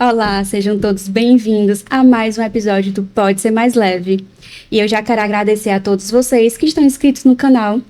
Olá, sejam todos bem-vindos a mais um episódio do Pode Ser Mais Leve. E eu já quero agradecer a todos vocês que estão inscritos no canal,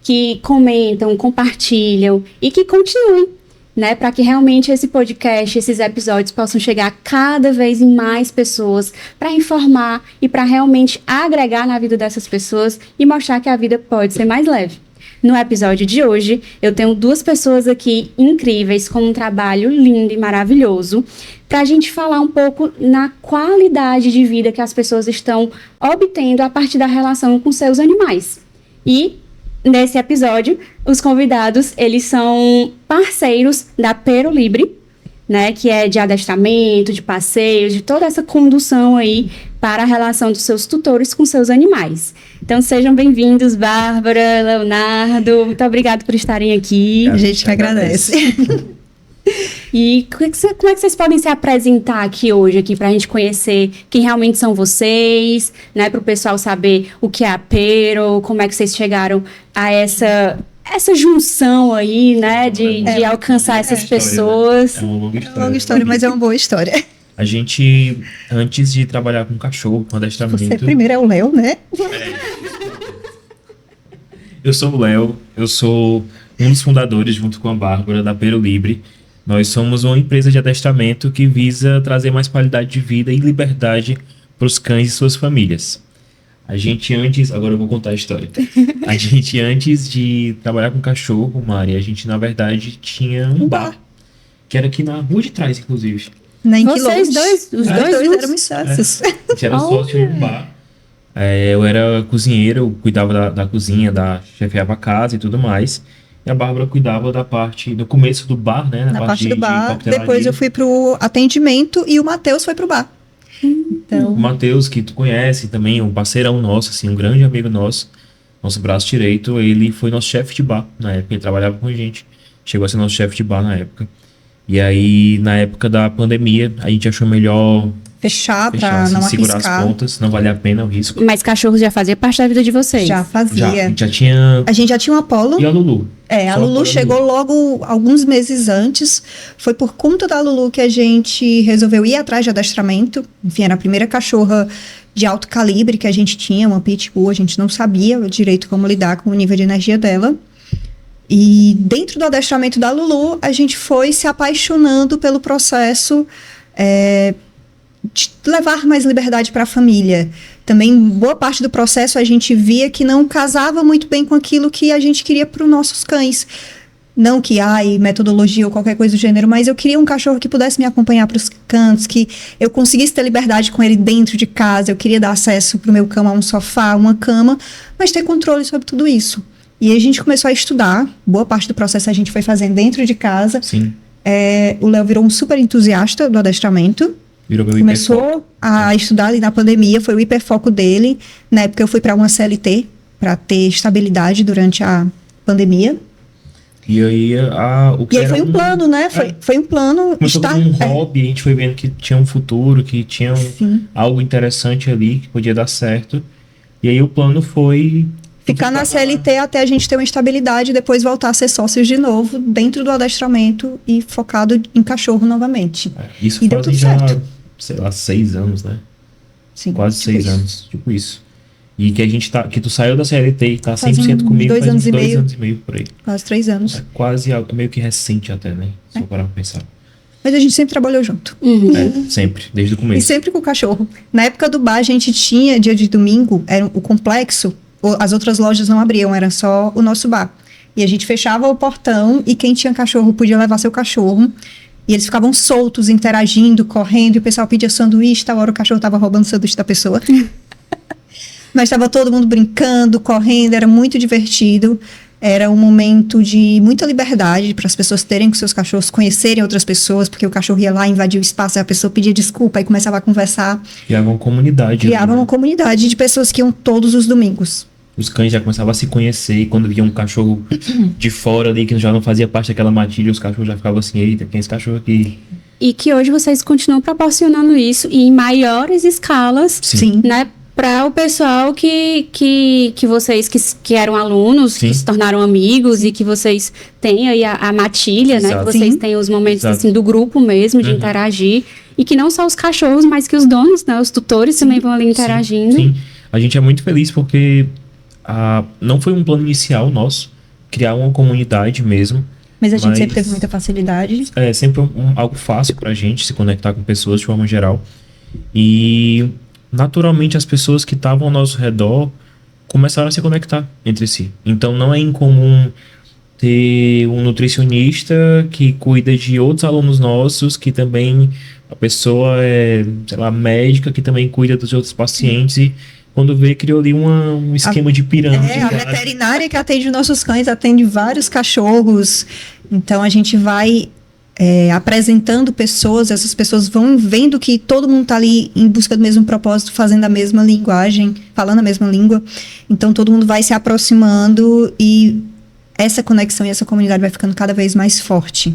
que comentam, compartilham e que continuem, né, para que realmente esse podcast, esses episódios possam chegar cada vez em mais pessoas, para informar e para realmente agregar na vida dessas pessoas e mostrar que a vida pode ser mais leve. No episódio de hoje, eu tenho duas pessoas aqui incríveis, com um trabalho lindo e maravilhoso, para a gente falar um pouco na qualidade de vida que as pessoas estão obtendo a partir da relação com seus animais. E nesse episódio, os convidados, eles são parceiros da Pero Libre, né, que é de adestramento, de passeios, de toda essa condução aí para a relação dos seus tutores com seus animais. Então, sejam bem-vindos, Bárbara, Leonardo, muito obrigada por estarem aqui. A gente que agradece. E como é que vocês podem se apresentar aqui hoje, aqui, para a gente conhecer quem realmente são vocês, né, para o pessoal saber o que é a Pero, como é que vocês chegaram a essa junção aí, né, de alcançar essas pessoas. É uma longa história. É uma longa história, mas é uma boa história. A gente, antes de trabalhar com cachorro, com adestramento... Você primeiro é o Léo, né? Eu sou o Léo, eu sou um dos fundadores, junto com a Bárbara, da Pero Libre. Nós somos uma empresa de adestramento que visa trazer mais qualidade de vida e liberdade para os cães e suas famílias. A gente antes... Agora eu vou contar a história. A gente, antes de trabalhar com cachorro, Mari, a gente, na verdade, tinha um bar. Que era aqui na rua de trás, inclusive. Vocês dois, os dois éramos sócios. A gente era sócio de um bar. Eu era cozinheiro, eu cuidava da cozinha, chefiava a casa e tudo mais. E a Bárbara cuidava da parte, do começo do bar, né? Na parte do bar. De depois eu fui pro atendimento e o Matheus foi pro bar. Então... O Matheus, que tu conhece também, um parceirão nosso, assim, um grande amigo nosso, nosso braço direito, ele foi nosso chefe de bar na época, ele trabalhava com a gente. Chegou a ser nosso chefe de bar na época. E aí, na época da pandemia, a gente achou melhor fechar pra assim, não segurar arriscar. as pontas, não valia a pena o risco. Mas cachorros já fazia parte da vida de vocês? Já fazia. A gente já tinha o Apolo. E a Lulu. A Lulu chegou logo alguns meses antes. Foi por conta da Lulu que a gente resolveu ir atrás de adestramento. Enfim, era a primeira cachorra de alto calibre que a gente tinha, uma pitbull. A gente não sabia direito como lidar com o nível de energia dela. E dentro do adestramento da Lulu, a gente foi se apaixonando pelo processo de levar mais liberdade para a família. Também, boa parte do processo a gente via que não casava muito bem com aquilo que a gente queria para os nossos cães. Não que, metodologia ou qualquer coisa do gênero, mas eu queria um cachorro que pudesse me acompanhar para os cantos, que eu conseguisse ter liberdade com ele dentro de casa, eu queria dar acesso para o meu cão a um sofá, uma cama, mas ter controle sobre tudo isso. E a gente começou a estudar, boa parte do processo a gente foi fazendo dentro de casa. Sim. O Léo virou um super entusiasta do adestramento. Começou a estudar ali na pandemia, foi o hiperfoco dele. Na época eu fui para uma CLT, para ter estabilidade durante a pandemia. E aí, foi um plano, né? Foi um plano. Começou como um hobby, a gente foi vendo que tinha um futuro, que tinha algo interessante ali, que podia dar certo. E aí o plano foi... Ficar na CLT até a gente ter uma estabilidade e depois voltar a ser sócios de novo dentro do adestramento e focado em cachorro novamente. Isso deu tudo já, certo. Sei lá, 6 anos, né? Sim. Quase 6 anos, tipo isso. E que a gente que tu saiu da CLT e tá 100% faz comigo faz uns 2 anos e meio por aí. Quase 3 anos. Quase meio que recente até, né? Se eu parar pra pensar. Mas a gente sempre trabalhou junto. Sempre, desde o começo. E sempre com o cachorro. Na época do bar, a gente tinha, dia de domingo, era o complexo. As outras lojas não abriam, era só o nosso bar. E a gente fechava o portão e quem tinha cachorro podia levar seu cachorro. E eles ficavam soltos, interagindo, correndo. E o pessoal pedia sanduíche, tal hora o cachorro estava roubando o sanduíche da pessoa. Mas estava todo mundo brincando, correndo, era muito divertido. Era um momento de muita liberdade para as pessoas terem com seus cachorros, conhecerem outras pessoas, porque o cachorro ia lá, invadia o espaço, e a pessoa pedia desculpa e começava a conversar. Criava uma comunidade. Criava uma comunidade de pessoas que iam todos os domingos. Os cães já começavam a se conhecer e quando via um cachorro de fora ali que já não fazia parte daquela matilha, os cachorros já ficavam assim, eita, quem é esse cachorro aqui? E que hoje vocês continuam proporcionando isso em maiores escalas, Sim. né? para o pessoal que vocês que eram alunos, Sim. que se tornaram amigos e que vocês têm aí a matilha, né? Exato. Que vocês Sim. têm os momentos Exato. assim do grupo mesmo, de interagir. E que não só os cachorros, mas que os donos, né? Os tutores também vão ali interagindo. Sim. A gente é muito feliz porque não foi um plano inicial nosso criar uma comunidade mesmo. Mas a gente Mas- sempre teve muita facilidade. É sempre algo fácil pra gente se conectar com pessoas de forma geral. E naturalmente as pessoas que estavam ao nosso redor começaram a se conectar entre si. Então não é incomum ter um nutricionista que cuida de outros alunos nossos, que também a pessoa é, sei lá, médica, que também cuida dos outros pacientes. E quando vê, criou ali um esquema de pirâmide. A veterinária que atende os nossos cães atende vários cachorros. Então a gente vai apresentando pessoas, essas pessoas vão vendo que todo mundo está ali em busca do mesmo propósito, fazendo a mesma linguagem, falando a mesma língua. Então todo mundo vai se aproximando e essa conexão e essa comunidade vai ficando cada vez mais forte.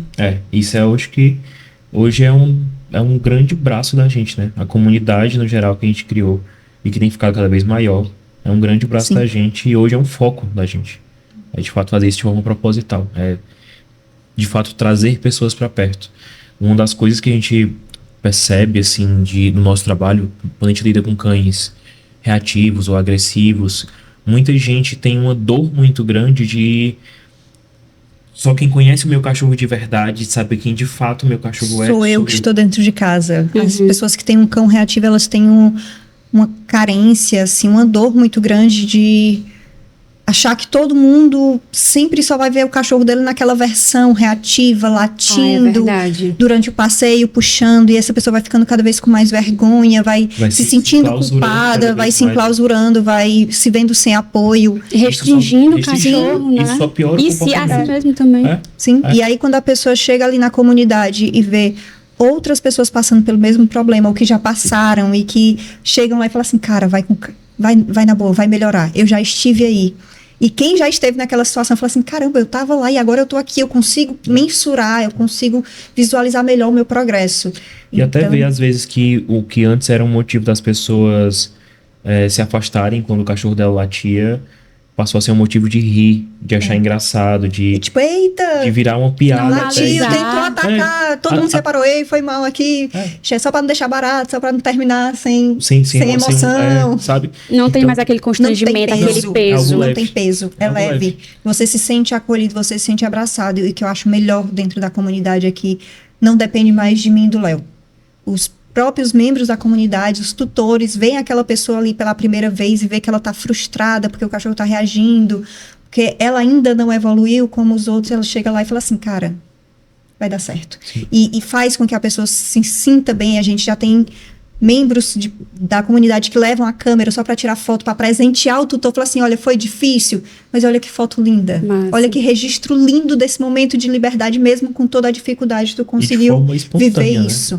Isso é hoje é um grande braço da gente, né? A comunidade no geral que a gente criou e que tem ficado cada vez maior é um grande braço Sim. da gente e hoje é um foco da gente. É de fato fazer isso de forma proposital. É de fato trazer pessoas para perto. Uma das coisas que a gente percebe assim no nosso trabalho, quando a gente lida com cães reativos ou agressivos, muita gente tem uma dor muito grande de só quem conhece o meu cachorro de verdade sabe quem de fato o meu cachorro é. Sou eu que estou dentro de casa. As Uhum. pessoas que têm um cão reativo, elas têm uma carência, assim, uma dor muito grande de achar que todo mundo sempre só vai ver o cachorro dele naquela versão reativa, Ah, é latindo, verdade. durante o passeio, puxando, e essa pessoa vai ficando cada vez com mais vergonha, vai Vai se se sentindo enclausurando culpada, cada vai vez se mais. enclausurando, vai se vendo sem apoio. Restringindo o Restringindo, cachorro, né? isso só piora o E se comportamento. assim mesmo também. É? Sim, É. e aí quando a pessoa chega ali na comunidade e vê outras pessoas passando pelo mesmo problema, ou que já passaram, e que chegam lá e falam assim, cara, vai na boa, vai melhorar, eu já estive aí. E quem já esteve naquela situação fala assim, caramba, eu tava lá e agora eu tô aqui, eu consigo mensurar, eu consigo visualizar melhor o meu progresso. E até Então, ver, às vezes, que o que antes era um motivo das pessoas se afastarem quando o cachorro dela latia, passou a ser um motivo de rir, de achar engraçado, de tipo, eita, virar uma piada. Não, até. latiu, analisar. tentou atacar, todo mundo separou, ei, foi mal aqui, só pra não deixar barato, só pra não terminar sem emoção. sabe? Não tem Então, mais aquele Não constrangimento, tem aquele peso. peso. Algo Não leve. tem peso, é Algo leve. leve. Você se sente acolhido, você se sente abraçado. E o que eu acho melhor dentro da comunidade é que não depende mais de mim e do Léo. Os próprios membros da comunidade, os tutores, veem aquela pessoa ali pela primeira vez e vê que ela está frustrada porque o cachorro está reagindo, porque ela ainda não evoluiu como os outros. Ela chega lá e fala assim, cara, vai dar certo. E faz com que a pessoa se sinta bem. A gente já tem membros da comunidade que levam a câmera só para tirar foto, para presentear o tutor. Fala assim, olha, foi difícil, mas olha que foto linda. Massa. Olha que registro lindo desse momento de liberdade, mesmo com toda a dificuldade, tu conseguiu forma espontânea, viver né? isso.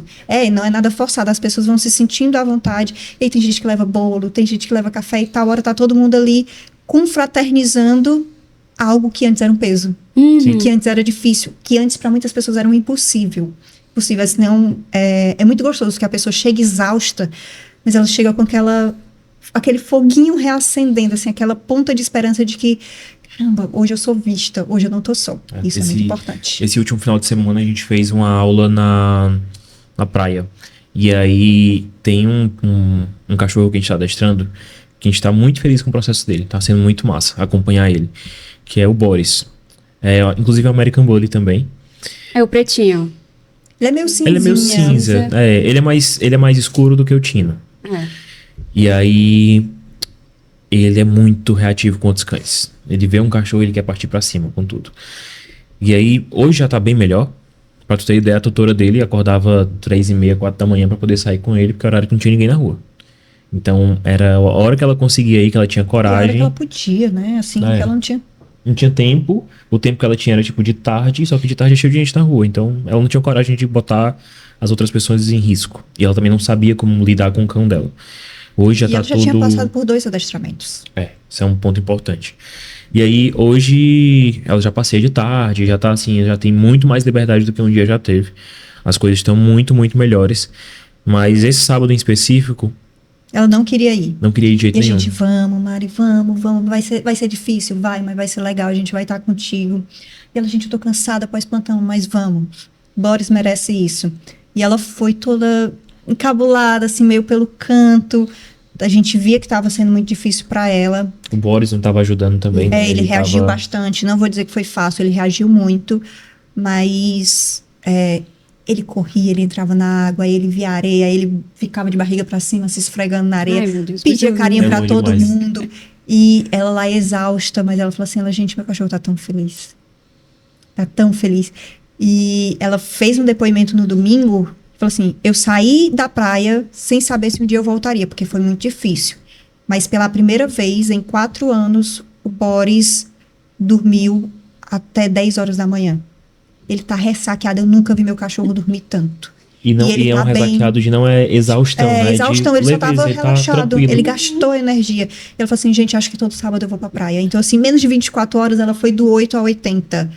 Não é nada forçado, as pessoas vão se sentindo à vontade. E tem gente que leva bolo, tem gente que leva café e tal hora tá todo mundo ali confraternizando algo que antes era um peso, que antes era difícil, que antes para muitas pessoas era um impossível. Senão é muito gostoso que a pessoa chega exausta, mas ela chega com aquele foguinho reacendendo, assim, aquela ponta de esperança de que, caramba, hoje eu sou vista, hoje eu não tô só. Isso é muito importante. Esse último final de semana a gente fez uma aula na praia. E aí tem um cachorro que a gente tá adestrando, que a gente tá muito feliz com o processo dele. Tá sendo muito massa acompanhar ele. Que é o Boris. Inclusive é o American Bully também. É o pretinho. Ele é meio cinza. Ele é meio cinza. Ele é mais escuro do que o Tino. É. E aí ele é muito reativo com outros cães. Ele vê um cachorro e ele quer partir pra cima com tudo. E aí, hoje já tá bem melhor. Pra tu ter ideia, a tutora dele acordava 3h30, 4 da manhã pra poder sair com ele, porque era horário que não tinha ninguém na rua. Então, era a hora que ela conseguia ir, que ela tinha A hora coragem. que ela podia, né? Assim, que ela não tinha. Não tinha tempo. O tempo que ela tinha era tipo de tarde, só que de tarde é cheio de gente na rua. Então, ela não tinha coragem de botar as outras pessoas em risco. E ela também não sabia como lidar com o cão dela. Hoje já E tá ela já tudo... tinha passado por 2 adestramentos. Isso é um ponto importante. E aí, hoje, ela já passeia de tarde, já tá assim, já tem muito mais liberdade do que um dia já teve. As coisas estão muito, muito melhores. Mas esse sábado em específico, Ela não queria ir. Não queria ir de jeito E a nenhum. gente, vamos, Mari, vamos, vai ser difícil, mas vai ser legal, a gente vai estar contigo. E ela, gente, eu tô cansada pós-plantão, mas vamos. Boris merece isso. E ela foi toda encabulada, assim, meio pelo canto. A gente via que estava sendo muito difícil para ela. O Boris não estava ajudando também. né? Ele reagiu tava- bastante. Não vou dizer que foi fácil, ele reagiu muito. Mas ele corria, ele entrava na água, ele via areia, ele ficava de barriga para cima, se esfregando na areia. Ai, meu Deus, Pedia coisa carinho linda. para É todo bom demais. mundo. E ela lá exausta, mas ela falou assim, gente, meu cachorro tá tão feliz. Tá tão feliz. E ela fez um depoimento no domingo, falou assim, eu saí da praia sem saber se um dia eu voltaria, porque foi muito difícil. Mas pela primeira vez em 4 anos, o Boris dormiu até 10 horas da manhã. Ele tá ressaqueado, eu nunca vi meu cachorro dormir tanto. E ele é um tá bem. ressaqueado de não é exaustão, né? Exaustão, De ele só leveza, tava ele tá relaxado, tranquilo. ele gastou energia. Ela falou assim, gente, acho que todo sábado eu vou pra praia. Então, assim, menos de 24 horas, ela foi do 8 a 80.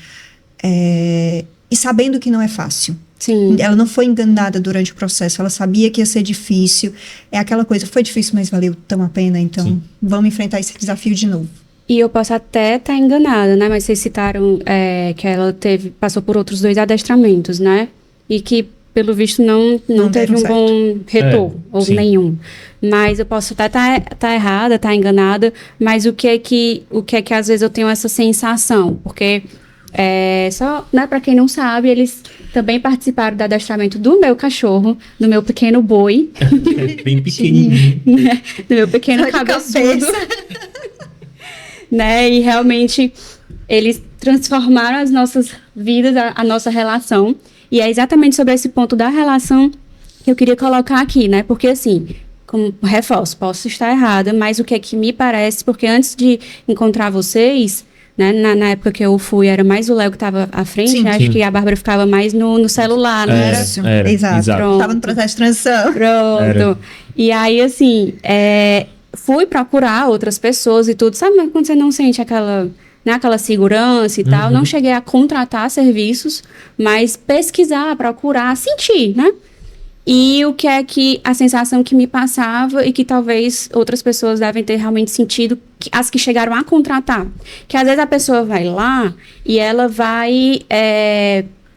E sabendo que não é fácil. Sim. Ela não foi enganada durante o processo, ela sabia que ia ser difícil. É aquela coisa, foi difícil, mas valeu tão a pena, então Sim. vamos enfrentar esse desafio de novo. E eu posso até estar enganada, né? Mas vocês citaram que ela passou por outros 2 adestramentos, né? E que, pelo visto, não teve deram um certo. bom retorno, ou sim. nenhum. Mas eu posso até estar errada, estar enganada, mas o que é que às vezes eu tenho essa sensação? Porque, só, né, para quem não sabe, eles também participaram do adestramento do meu cachorro, do meu pequeno boi, Bem pequenininho. né? Do meu pequeno Só de cabeçudo. Né? E realmente eles transformaram as nossas vidas, a nossa relação. E é exatamente sobre esse ponto da relação que eu queria colocar aqui, né? Porque assim, como reforço, posso estar errada, mas o que é que me parece, porque antes de encontrar vocês, né, na época que eu fui, era mais o Léo que estava à frente, Sim. né? Acho Sim. que a Bárbara ficava mais no celular, não era? Era, Exato. Pronto. Tava no processo de transição. Pronto. Era. E aí, assim, fui procurar outras pessoas e tudo. Sabe quando você não sente aquela segurança e tal? Não cheguei a contratar serviços, mas pesquisar, procurar, sentir, né? E o que é que a sensação que me passava e que talvez outras pessoas devem ter realmente sentido, as que chegaram a contratar. Que às vezes a pessoa vai lá e ela vai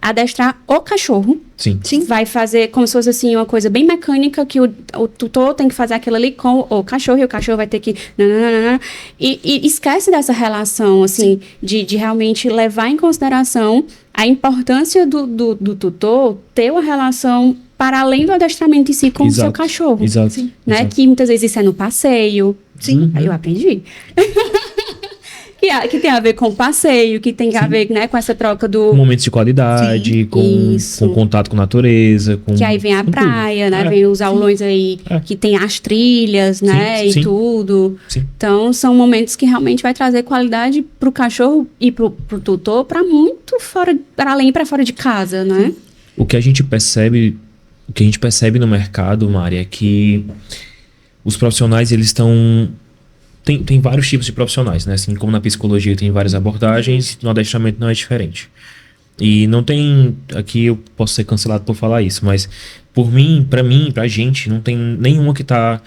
adestrar o cachorro. Sim. Sim. Vai fazer como se fosse assim uma coisa bem mecânica, que o tutor tem que fazer aquilo ali com o cachorro, e o cachorro vai ter que nananana, e esquece dessa relação assim de realmente levar em consideração a importância do tutor ter uma relação para além do adestramento em si com o seu cachorro, Exato. Sim. né? Exato. Que muitas vezes isso é no passeio. Sim. Aí eu aprendi. Que tem a ver com o passeio, que tem a ver, né, com essa troca do... Momentos de qualidade, com Isso. contato com a natureza. Que aí vem a com tudo. praia, né? É. Vem os aulões aí, É. que tem as trilhas, né? Sim, E sim. tudo. Sim. Então, são momentos que realmente vai trazer qualidade pro cachorro e pro tutor para muito fora, para além e para fora de casa, né? O que a gente percebe no mercado, Mari, é que os profissionais, eles estão... Tem vários tipos de profissionais, né? Assim como na psicologia tem várias abordagens, no adestramento não é diferente. E não tem... Aqui eu posso ser cancelado por falar isso, mas por mim, pra gente, não tem nenhuma que tá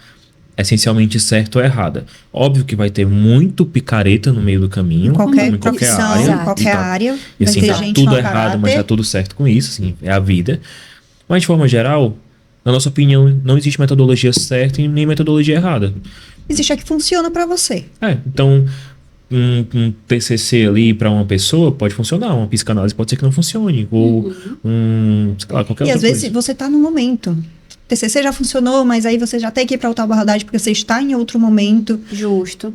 essencialmente certa ou errada. Óbvio que vai ter muito picareta no meio do caminho. Qualquer como em profissão, área. qualquer área. E assim, vai ter tá gente tudo mau errado, mas caráter. tá tudo certo com isso, assim, é a vida. Mas de forma geral, na nossa opinião, não existe metodologia certa e nem metodologia errada. Existe a que funciona pra você. Então, um TCC ali para uma pessoa pode funcionar, uma psicanálise pode ser que não funcione, ou sei lá, qualquer E outra às vezes coisa. você tá no momento. TCC já funcionou, mas aí você já tem que ir para outra abordagem porque você está em outro momento. Justo.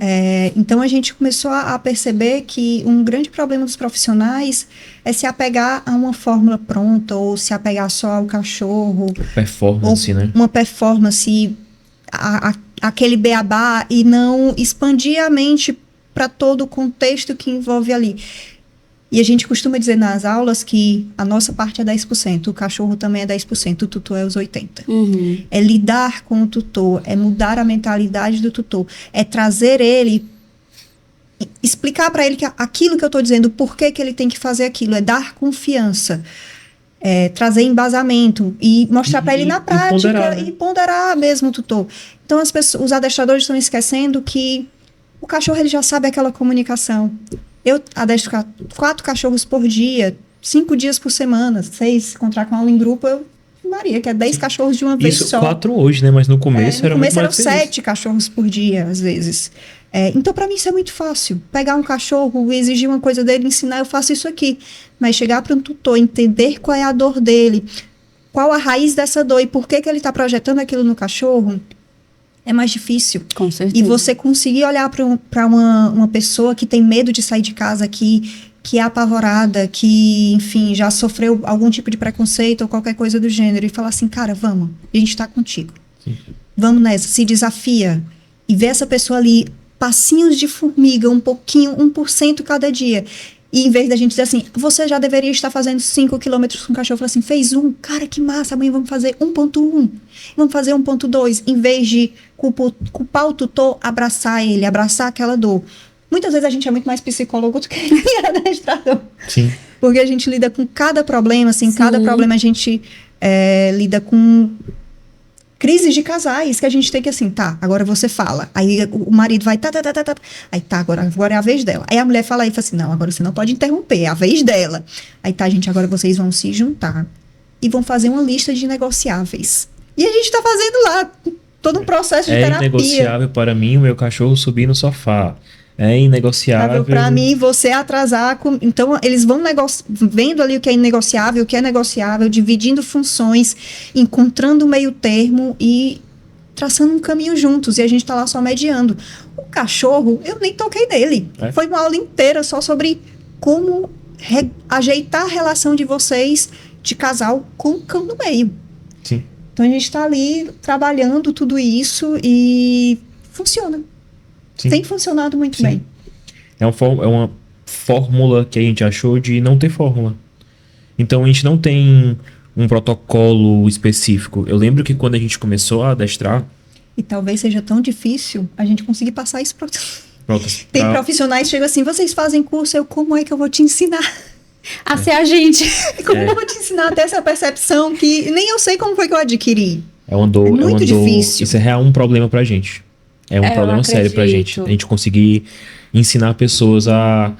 Então a gente começou a perceber que um grande problema dos profissionais é se apegar a uma fórmula pronta ou se apegar só ao cachorro. Performance, ou né? uma performance, aquele beabá, e não expandir a mente para todo o contexto que envolve ali. E a gente costuma dizer nas aulas que a nossa parte é 10%, o cachorro também é 10%, o tutor é os 80%. Uhum. É lidar com o tutor, é mudar a mentalidade do tutor, é trazer ele, explicar para ele que aquilo que eu estou dizendo, por que ele tem que fazer aquilo, é dar confiança. trazer embasamento e mostrar para ele na prática ponderar, né? e ponderar mesmo o tutor. Então, os adestradores estão esquecendo que o cachorro ele já sabe aquela comunicação. Eu adestro 4 cachorros por dia, 5 dias por semana, 6, se encontrar com aula em grupo, Maria, que é 10 cachorros de uma vez Isso, só. 4 hoje, né? Mas no começo era No começo muito eram mais feliz. 7 cachorros por dia, às vezes. Então, para mim, isso é muito fácil. Pegar um cachorro, exigir uma coisa dele, ensinar, eu faço isso aqui. Mas chegar para um tutor, entender qual é a dor dele, qual a raiz dessa dor e por que ele está projetando aquilo no cachorro, é mais difícil. Com certeza. E você conseguir olhar para uma pessoa que tem medo de sair de casa, que é apavorada, que, enfim, já sofreu algum tipo de preconceito ou qualquer coisa do gênero, e falar assim, cara, vamos, a gente tá contigo. Sim. Vamos nessa, se desafia. E ver essa pessoa ali, passinhos de formiga, um pouquinho, 1% cada dia. E em vez da gente dizer assim, você já deveria estar fazendo 5 quilômetros com o cachorro, fala assim, fez 1, cara, que massa, amanhã vamos fazer 1.1, vamos fazer 1.2, em vez de culpar o tutor, abraçar ele, abraçar aquela dor. Muitas vezes a gente é muito mais psicólogo do que adestrador. Sim. Porque a gente lida com cada problema, assim, Sim. cada problema a gente lida com crises de casais, que a gente tem que assim, tá, agora você fala. Aí o marido vai, tá. Aí tá, agora é a vez dela. Aí a mulher fala aí, fala assim, não, agora você não pode interromper, é a vez dela. Aí tá, gente, agora vocês vão se juntar e vão fazer uma lista de negociáveis. E a gente tá fazendo lá todo um processo de terapia. É inegociável para mim o meu cachorro subir no sofá. É inegociável. Para mim, você atrasar. Então, eles vão vendo ali o que é inegociável, o que é negociável, dividindo funções, encontrando um meio termo e traçando um caminho juntos. E a gente está lá só mediando. O cachorro, eu nem toquei nele. Foi uma aula inteira só sobre como ajeitar a relação de vocês, de casal, com o cão no meio. Sim. Então, a gente está ali trabalhando tudo isso e funciona. Sim. Tem funcionado muito bem. É uma fórmula que a gente achou de não ter fórmula. Então a gente não tem um protocolo específico. Eu lembro que quando a gente começou a adestrar... E talvez seja tão difícil a gente conseguir passar isso para... Tem profissionais que chegam assim, vocês fazem curso, como é que eu vou te ensinar? A ser a gente. Como eu vou te ensinar até essa percepção que nem eu sei como foi que eu adquiri? É uma dor. Muito difícil. Isso é real um problema pra gente. É um problema sério pra gente. A gente conseguir ensinar pessoas a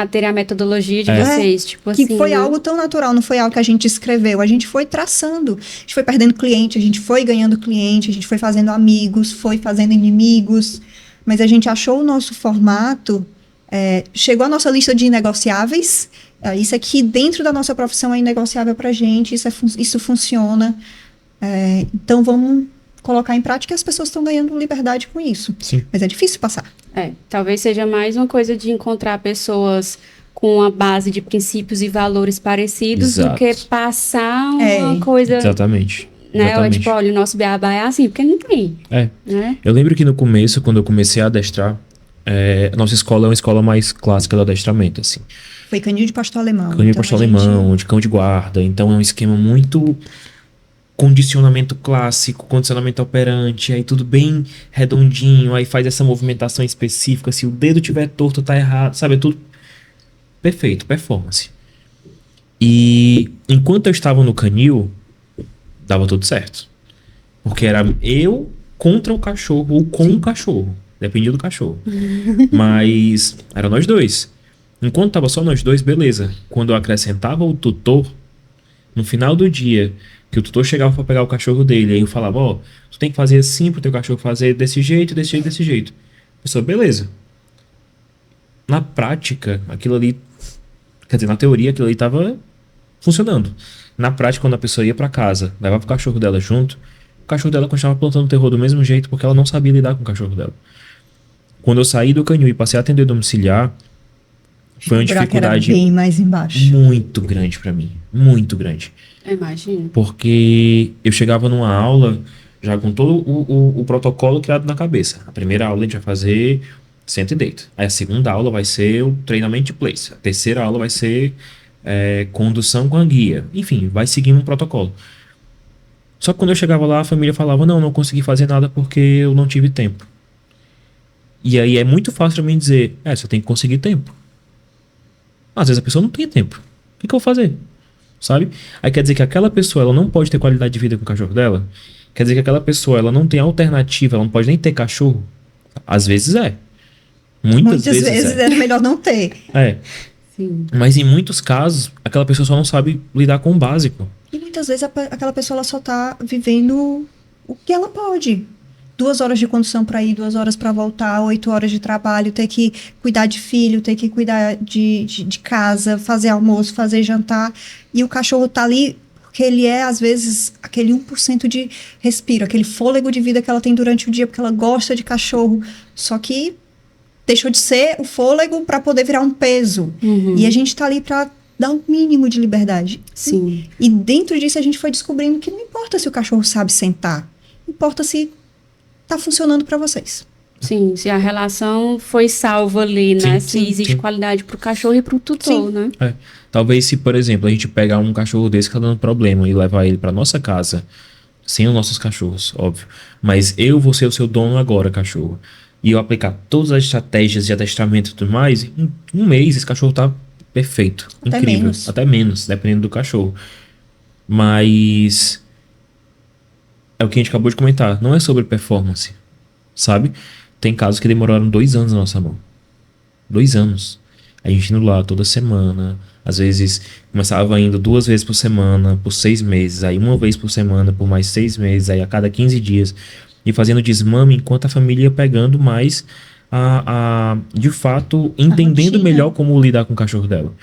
ter a metodologia de vocês, tipo que assim. Foi algo tão natural, não foi algo que a gente escreveu. A gente foi traçando. A gente foi perdendo cliente, a gente foi ganhando cliente, a gente foi fazendo amigos, foi fazendo inimigos. Mas a gente achou o nosso formato, chegou a nossa lista de inegociáveis. Isso aqui dentro da nossa profissão é inegociável pra gente, isso funciona. Então vamos colocar em prática e as pessoas estão ganhando liberdade com isso. Sim. Mas é difícil passar. Talvez seja mais uma coisa de encontrar pessoas com uma base de princípios e valores parecidos. Exato. Do que passar uma coisa... Exatamente. Né? Exatamente. Tipo, olha, o nosso beabá é assim, porque não tem. Né? Eu lembro que no começo, quando eu comecei a adestrar, a nossa escola é uma escola mais clássica do adestramento, assim. Foi canil de pastor alemão. Canil de pastor alemão, de cão de guarda. Então é um esquema muito... condicionamento clássico, condicionamento operante, aí tudo bem redondinho, aí faz essa movimentação específica, se o dedo tiver torto, tá errado, sabe? É tudo perfeito, performance. E enquanto eu estava no canil, dava tudo certo. Porque era eu contra o cachorro ou com o cachorro. Dependia do cachorro. Mas era nós dois. Enquanto tava só nós dois, beleza. Quando eu acrescentava o tutor, no final do dia... que o tutor chegava para pegar o cachorro dele, aí eu falava, tu tem que fazer assim pro teu cachorro fazer desse jeito, desse jeito, desse jeito. A pessoa, beleza. Na prática, aquilo ali, quer dizer, na teoria, aquilo ali tava funcionando. Na prática, quando a pessoa ia para casa, levava o cachorro dela junto, o cachorro dela continuava plantando terror do mesmo jeito, porque ela não sabia lidar com o cachorro dela. Quando eu saí do canil e passei a atender domiciliar, foi uma dificuldade bem mais embaixo. Muito grande para mim, muito grande. Imagino. Porque eu chegava numa aula já com todo o protocolo criado na cabeça. A primeira aula a gente vai fazer senta e deita. Aí a segunda aula vai ser o treinamento de place. A terceira aula vai ser condução com a guia. Enfim, vai seguindo um protocolo. Só que quando eu chegava lá, a família falava, não consegui fazer nada porque eu não tive tempo. E aí é muito fácil pra mim dizer, você tem que conseguir tempo. Às vezes a pessoa não tem tempo. O que eu vou fazer? sabe? Aí quer dizer que aquela pessoa, ela não pode ter qualidade de vida com o cachorro dela? Quer dizer que aquela pessoa, ela não tem alternativa, ela não pode nem ter cachorro? Às vezes é. Muitas vezes era melhor não ter. É. Sim. Mas em muitos casos, aquela pessoa só não sabe lidar com o básico. E muitas vezes aquela pessoa ela só tá vivendo o que ela pode. 2 horas de condução para ir, 2 horas para voltar, 8 horas de trabalho, ter que cuidar de filho, ter que cuidar de casa, fazer almoço, fazer jantar. E o cachorro tá ali porque ele é, às vezes, aquele 1% de respiro, aquele fôlego de vida que ela tem durante o dia, porque ela gosta de cachorro. Só que deixou de ser o fôlego para poder virar um peso. Uhum. E a gente tá ali para dar um mínimo de liberdade. Sim. E dentro disso a gente foi descobrindo que não importa se o cachorro sabe sentar, importa se tá funcionando para vocês. Sim, se a relação foi salva ali, né? Se existe qualidade pro cachorro e pro tutor, né? Talvez se, por exemplo, a gente pegar um cachorro desse que tá dando problema e levar ele pra nossa casa, sem os nossos cachorros, óbvio. Mas eu vou ser o seu dono agora, cachorro. E eu aplicar todas as estratégias de adestramento e tudo mais, em um mês esse cachorro tá perfeito, Até incrível. menos. Até menos, dependendo do cachorro. Mas é o que a gente acabou de comentar, não é sobre performance, sabe? Tem casos que demoraram 2 anos na nossa mão. 2 anos. A gente indo lá toda semana. Às vezes começava indo 2 vezes por semana, por 6 meses. Aí 1 vez por semana, por mais 6 meses. Aí a cada 15 dias. E fazendo desmame enquanto a família ia pegando mais de fato, entendendo rotina. melhor como lidar com o cachorro dela.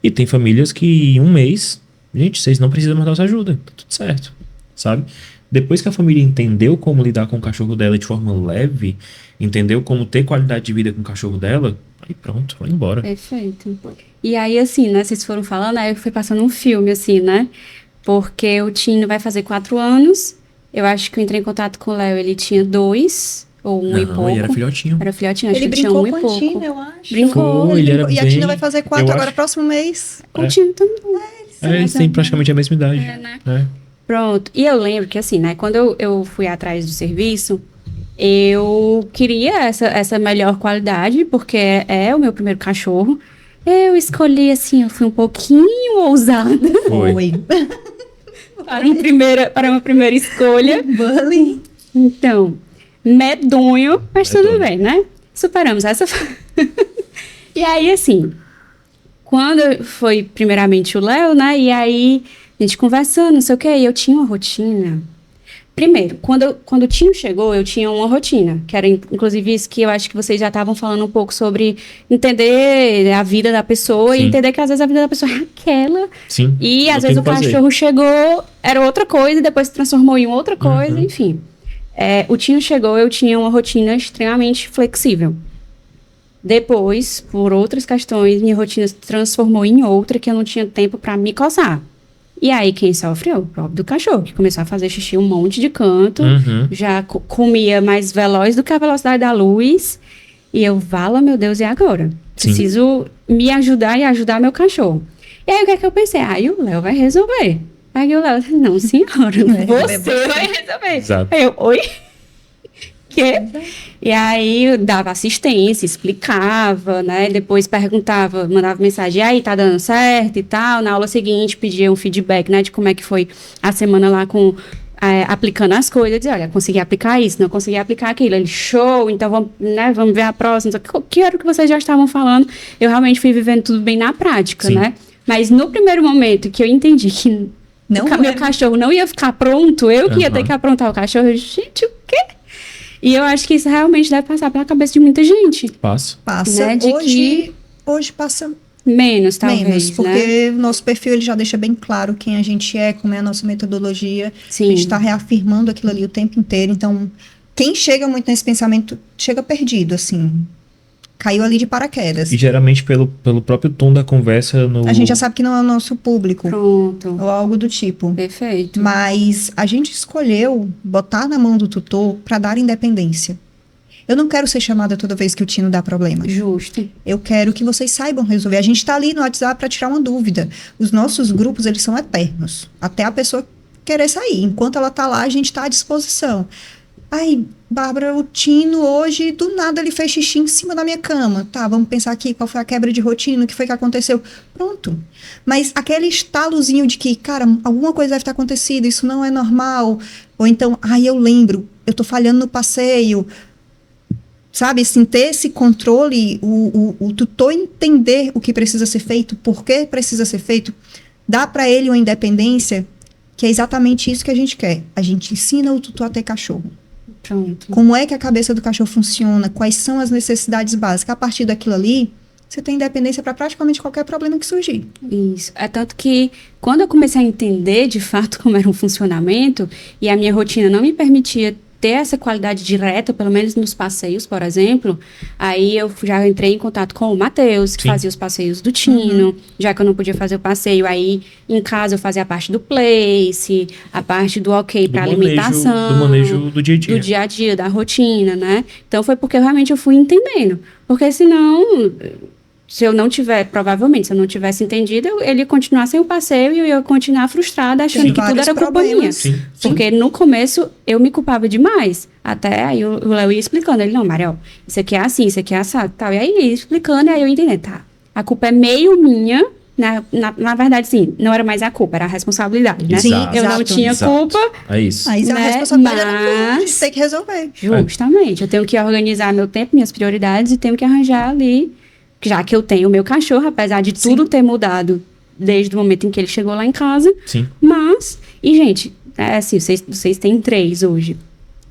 E tem famílias que em 1 mês, gente, vocês não precisam mais da nossa ajuda. Tá tudo certo, sabe? Depois que a família entendeu como lidar com o cachorro dela de forma leve, entendeu como ter qualidade de vida com o cachorro dela, aí pronto, vai embora. Perfeito. E aí, assim, né, vocês foram falando, aí foi passando um filme, assim, né? Porque o Tino vai fazer 4 anos. Eu acho que eu entrei em contato com o Léo, ele tinha 2 ou 1 e pouco. Ele era filhotinho. Era filhotinho, acho Ele que ele tinha brincou 1 e com a pouco. Tina, eu acho. Brincou. Foi, ele era E a bem- Tina vai fazer 4 eu agora, acho- próximo mês. Com o Tino também. Eles têm praticamente a mesma idade. É, né? É. Pronto. E eu lembro que, assim, né, quando eu fui atrás do serviço, eu queria essa melhor qualidade, porque é o meu primeiro cachorro. Eu escolhi, assim, eu fui um pouquinho ousada Foi. para uma primeira escolha. Bullying. Então, medonho, mas tudo Medonho. bem, né? Superamos essa. E aí, assim, quando foi primeiramente o Léo, né? E aí, a gente conversando, não sei o quê, e eu tinha uma rotina. Primeiro, quando o Tino chegou, eu tinha uma rotina, que era inclusive isso que eu acho que vocês já estavam falando um pouco sobre entender a vida da pessoa e Sim. entender que às vezes a vida da pessoa é aquela. Sim. E não às tem vezes o que fazer. cachorro chegou, era outra coisa, e depois se transformou em outra coisa, Uhum. enfim. O Tino chegou, eu tinha uma rotina extremamente flexível. Depois, por outras questões, minha rotina se transformou em outra que eu não tinha tempo para me coçar. E aí, quem sofre é o próprio do cachorro, que começou a fazer xixi um monte de canto, Uhum. já comia mais veloz do que a velocidade da luz. E eu, vala, meu Deus, e agora? Sim. Preciso me ajudar e ajudar meu cachorro. E aí, o que é que eu pensei? Aí o Léo vai resolver. Aí o Léo, não, senhora, você vai resolver. Exato. Aí eu, oi? Quê? E aí eu dava assistência, explicava, né? Depois perguntava, mandava mensagem, e aí, tá dando certo e tal. Na aula seguinte, pedia um feedback, né? De como é que foi a semana lá com... aplicando as coisas, eu dizia, olha, consegui aplicar isso, não consegui aplicar aquilo. Ele, show, então vamos ver a próxima. Que era o que vocês já estavam falando. Eu realmente fui vivendo tudo bem na prática, Sim. né? Mas no primeiro momento que eu entendi que Não meu cachorro não ia ficar pronto, eu que ia ter Aham. que aprontar o cachorro, eu, gente, o quê? E eu acho que isso realmente deve passar pela cabeça de muita gente. Passo. Passa. Né, de Hoje passa Menos, talvez, menos, né? porque o nosso perfil ele já deixa bem claro quem a gente é, como é a nossa metodologia. A Sim. gente está reafirmando aquilo ali o tempo inteiro. Então, quem chega muito nesse pensamento, chega perdido, assim. Caiu ali de paraquedas. E geralmente pelo próprio tom da conversa no... A gente já sabe que não é o nosso público, Pronto. ou algo do tipo. Perfeito. Mas a gente escolheu botar na mão do tutor para dar independência. Eu não quero ser chamada toda vez que o Tino dá problema. Justo. Eu quero que vocês saibam resolver. A gente está ali no WhatsApp para tirar uma dúvida. Os nossos grupos, eles são eternos. Até a pessoa querer sair. Enquanto ela está lá, a gente está à disposição. Ai, Bárbara, o Tino hoje, do nada, ele fez xixi em cima da minha cama. Tá, vamos pensar aqui qual foi a quebra de rotina, o que foi que aconteceu. Pronto. Mas aquele estalozinho de que, cara, alguma coisa deve ter acontecido, isso não é normal. Ou então, ai, eu lembro, eu tô falhando no passeio. Sabe, assim, ter esse controle, o tutor entender o que precisa ser feito, por que precisa ser feito, dá para ele uma independência, que é exatamente isso que a gente quer. A gente ensina o tutor a ter cachorro. Pronto. Como é que a cabeça do cachorro funciona, quais são as necessidades básicas. A partir daquilo ali, você tem independência para praticamente qualquer problema que surgir. Isso. É tanto que quando eu comecei a entender de fato como era um funcionamento e a minha rotina não me permitia ter essa qualidade direta, pelo menos nos passeios, por exemplo, aí eu já entrei em contato com o Matheus, que fazia os passeios do Tino, já que eu não podia fazer o passeio, aí em casa eu fazia a parte do place, a parte do ok para alimentação, do manejo do dia a dia. Do dia a dia, da rotina, né? Então foi porque realmente eu fui entendendo, porque senão, se eu não tiver, provavelmente, se eu não tivesse entendido, ele ia continuar sem o passeio e eu ia continuar frustrada, achando que tudo era culpa minha. Sim. Porque no começo eu me culpava demais. Até aí o Léo ia explicando. Ele, não, Mariel, isso aqui é assim, isso aqui é assado, tal. E aí ele ia explicando, e aí eu entendi, tá. A culpa é meio minha. Na verdade, sim, não era mais a culpa, era a responsabilidade, né? Sim, eu não tinha culpa. É isso. Mas a Né? responsabilidade era minha, a gente Mas- tem que resolver. Justamente. Eu tenho que organizar meu tempo, minhas prioridades, e tenho que arranjar ali, já que eu tenho o meu cachorro, apesar de tudo ter mudado desde o momento em que ele chegou lá em casa. Sim. Mas, e gente, é assim, vocês têm 3 hoje.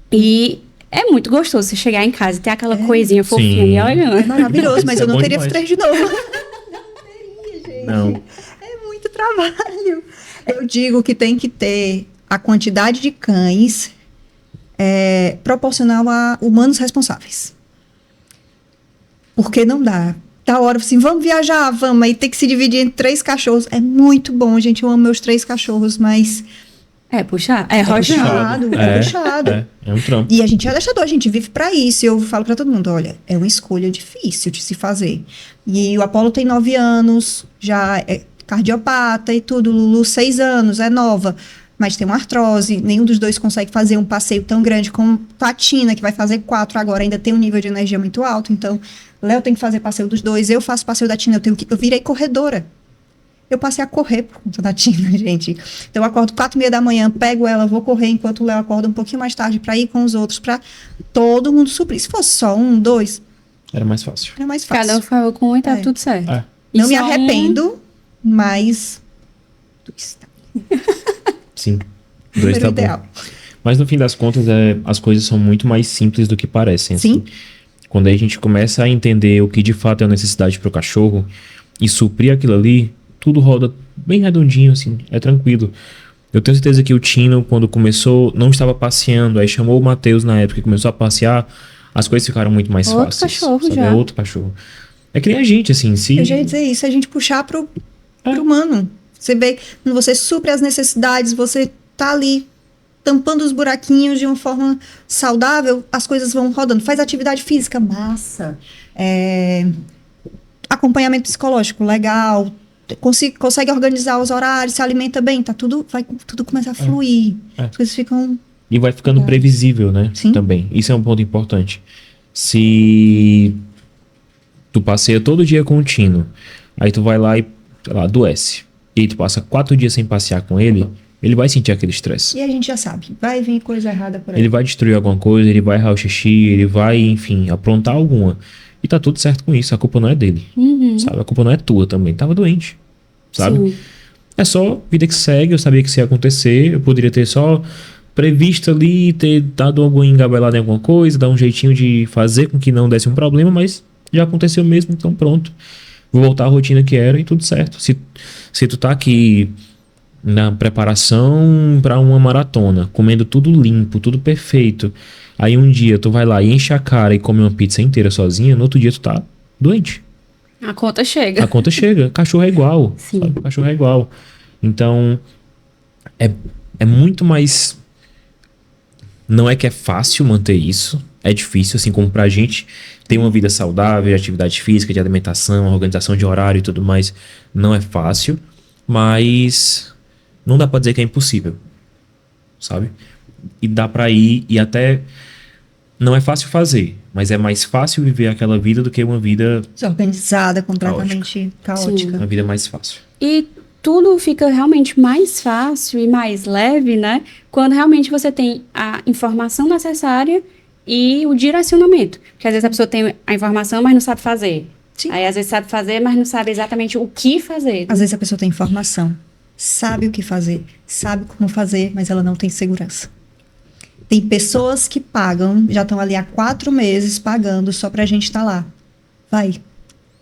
E é muito gostoso você chegar em casa e ter aquela coisinha fofinha Sim. ali olhando. É maravilhoso, mas Isso é eu não bom teria demais. 3 de novo. Não teria, gente. Não. É muito trabalho. Eu digo que tem que ter a quantidade de cães proporcional a humanos responsáveis. Porque não dá. Da hora, assim, vamos viajar, vamos. Aí tem que se dividir entre 3 cachorros. É muito bom, gente. Eu amo meus 3 cachorros, mas É puxar, é rojar. puxado, É puxado. É um trampo. E a gente é adestrador, a gente vive pra isso. E eu falo pra todo mundo, olha, é uma escolha difícil de se fazer. E o Apolo tem 9 anos, já é cardiopata e tudo. Lulu, 6 anos, é nova, mas tem uma artrose. Nenhum dos dois consegue fazer um passeio tão grande como a Tina, que vai fazer 4 agora, ainda tem um nível de energia muito alto. Então, Léo tem que fazer passeio dos dois, eu faço passeio da Tina, eu virei corredora. Eu passei a correr por conta da Tina, gente. Então, eu acordo 4h30 da manhã, pego ela, vou correr, enquanto o Léo acorda um pouquinho mais tarde para ir com os outros, para todo mundo suprir. Se fosse só 1, 2, Era mais fácil. era mais fácil. Cada um falou com um e tá É. tudo certo. É. E Não me só um- arrependo, mas Sim. 2 número tá bom. ideal. Mas no fim das contas, as coisas são muito mais simples do que parecem. assim. Sim. Quando a gente começa a entender o que de fato é a necessidade para o cachorro e suprir aquilo ali, tudo roda bem redondinho, assim, é tranquilo. Eu tenho certeza que o Tino, quando começou, não estava passeando, aí chamou o Matheus na época e começou a passear, as coisas ficaram muito mais Outro fáceis. cachorro sabe? já. É outro cachorro. É que nem a gente, assim, se... Eu já ia dizer isso, a gente puxar pro humano. Você vê, quando você supre as necessidades, você tá ali tampando os buraquinhos de uma forma saudável, as coisas vão rodando. Faz atividade física, massa. Acompanhamento psicológico, legal. Consegue organizar os horários, se alimenta bem, tá tudo começa a fluir. As coisas ficam... E vai ficando previsível, né? Sim. Também. Isso é um ponto importante. Se tu passeia todo dia com o Tino, aí tu vai lá e, sei lá, adoece. E aí tu passa 4 dias sem passear com ele, ele vai sentir aquele estresse. E a gente já sabe, vai vir coisa errada por aí. Ele vai destruir alguma coisa, ele vai errar o xixi, ele vai, enfim, aprontar alguma. E tá tudo certo com isso, a culpa não é dele. Sabe? A culpa não é tua também. Tava doente. Sabe? Sim. É só vida que segue, eu sabia que isso ia acontecer, eu poderia ter só previsto ali, ter dado alguma engabelada em alguma coisa, dar um jeitinho de fazer com que não desse um problema, mas já aconteceu mesmo, então pronto. Vou voltar à rotina que era e tudo certo. Se tu tá aqui na preparação para uma maratona, comendo tudo limpo, tudo perfeito, aí um dia tu vai lá e enche a cara e come uma pizza inteira sozinha, no outro dia tu tá doente. A conta chega. A conta chega. Cachorro é igual. Sim. Sabe? Cachorro é igual. Então, é muito mais... Não é que é fácil manter isso. É difícil, assim como pra gente ter uma vida saudável, de atividade física, de alimentação, organização de horário e tudo mais. Não é fácil, mas não dá pra dizer que é impossível. Sabe? e dá pra ir, e até não é fácil fazer, mas é mais fácil viver aquela vida do que uma vida, Desorganizada, completamente caótica. uma vida mais fácil. E tudo fica realmente mais fácil e mais leve, né? Quando realmente você tem a informação necessária e o direcionamento. Porque às vezes a pessoa tem a informação, mas não sabe fazer. Sim. Aí às vezes sabe fazer, mas não sabe exatamente o que fazer. Às vezes a pessoa tem informação, sabe o que fazer, sabe como fazer, mas ela não tem segurança. Tem pessoas que pagam, já estão ali há 4 meses pagando só pra gente estar lá. Vai,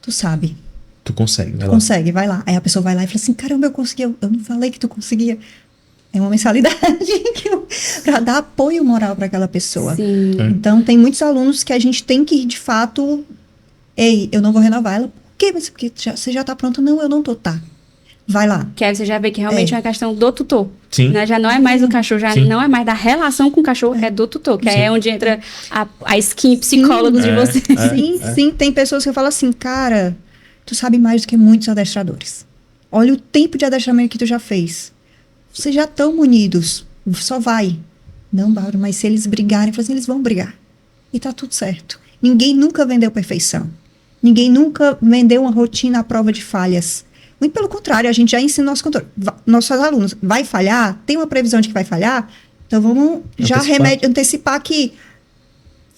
tu sabe. Tu consegue, vai lá. Consegue, vai lá. Aí a pessoa vai lá e fala assim, caramba, eu consegui, eu não falei que tu conseguia. É uma mensalidade para dar apoio moral para aquela pessoa. Sim. Então, tem muitos alunos que a gente tem que, de fato, ei, eu não vou renovar ela. Por quê? Mas porque você já tá pronta? Não, eu não tô, tá. Vai lá. Que aí você já vê que realmente é uma questão do tutor. Sim. Né? Já não é mais do cachorro, já Sim. não é mais da relação com o cachorro, é do tutor. Que aí Sim. é onde entra a skin psicólogos de você. Sim, tem pessoas que falam assim, cara, tu sabe mais do que muitos adestradores. Olha o tempo de adestramento que tu já fez. Vocês já estão munidos. Só vai. Não, Bárbara, mas se eles brigarem, assim, eles vão brigar. E tá tudo certo. Ninguém nunca vendeu perfeição. Ninguém nunca vendeu uma rotina à prova de falhas. Muito pelo contrário, a gente já ensina nossos alunos. Vai falhar? Tem uma previsão de que vai falhar? Então vamos já antecipar que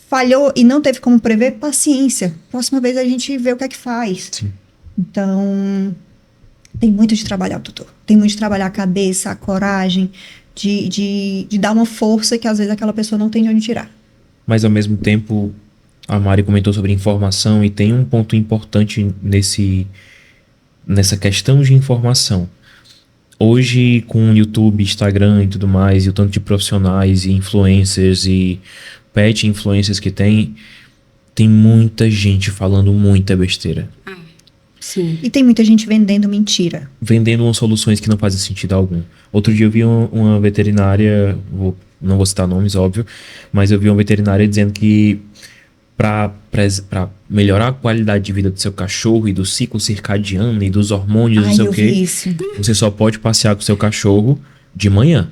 falhou e não teve como prever, paciência. Próxima vez a gente vê o que é que faz. Sim. Então, tem muito de trabalhar o tutor. Tem muito de trabalhar a cabeça, a coragem, de dar uma força que às vezes aquela pessoa não tem de onde tirar. Mas ao mesmo tempo, a Mari comentou sobre informação e tem um ponto importante nessa questão de informação. Hoje, com o YouTube, Instagram e tudo mais, e o tanto de profissionais e influencers e pet influencers que tem muita gente falando muita besteira. Sim. E tem muita gente vendendo mentira. Vendendo umas soluções que não fazem sentido algum. Outro dia eu vi uma veterinária, não vou citar nomes, óbvio, mas eu vi uma veterinária dizendo que para melhorar a qualidade de vida do seu cachorro e do ciclo circadiano e dos hormônios, não sei o quê, você só pode passear com o seu cachorro de manhã.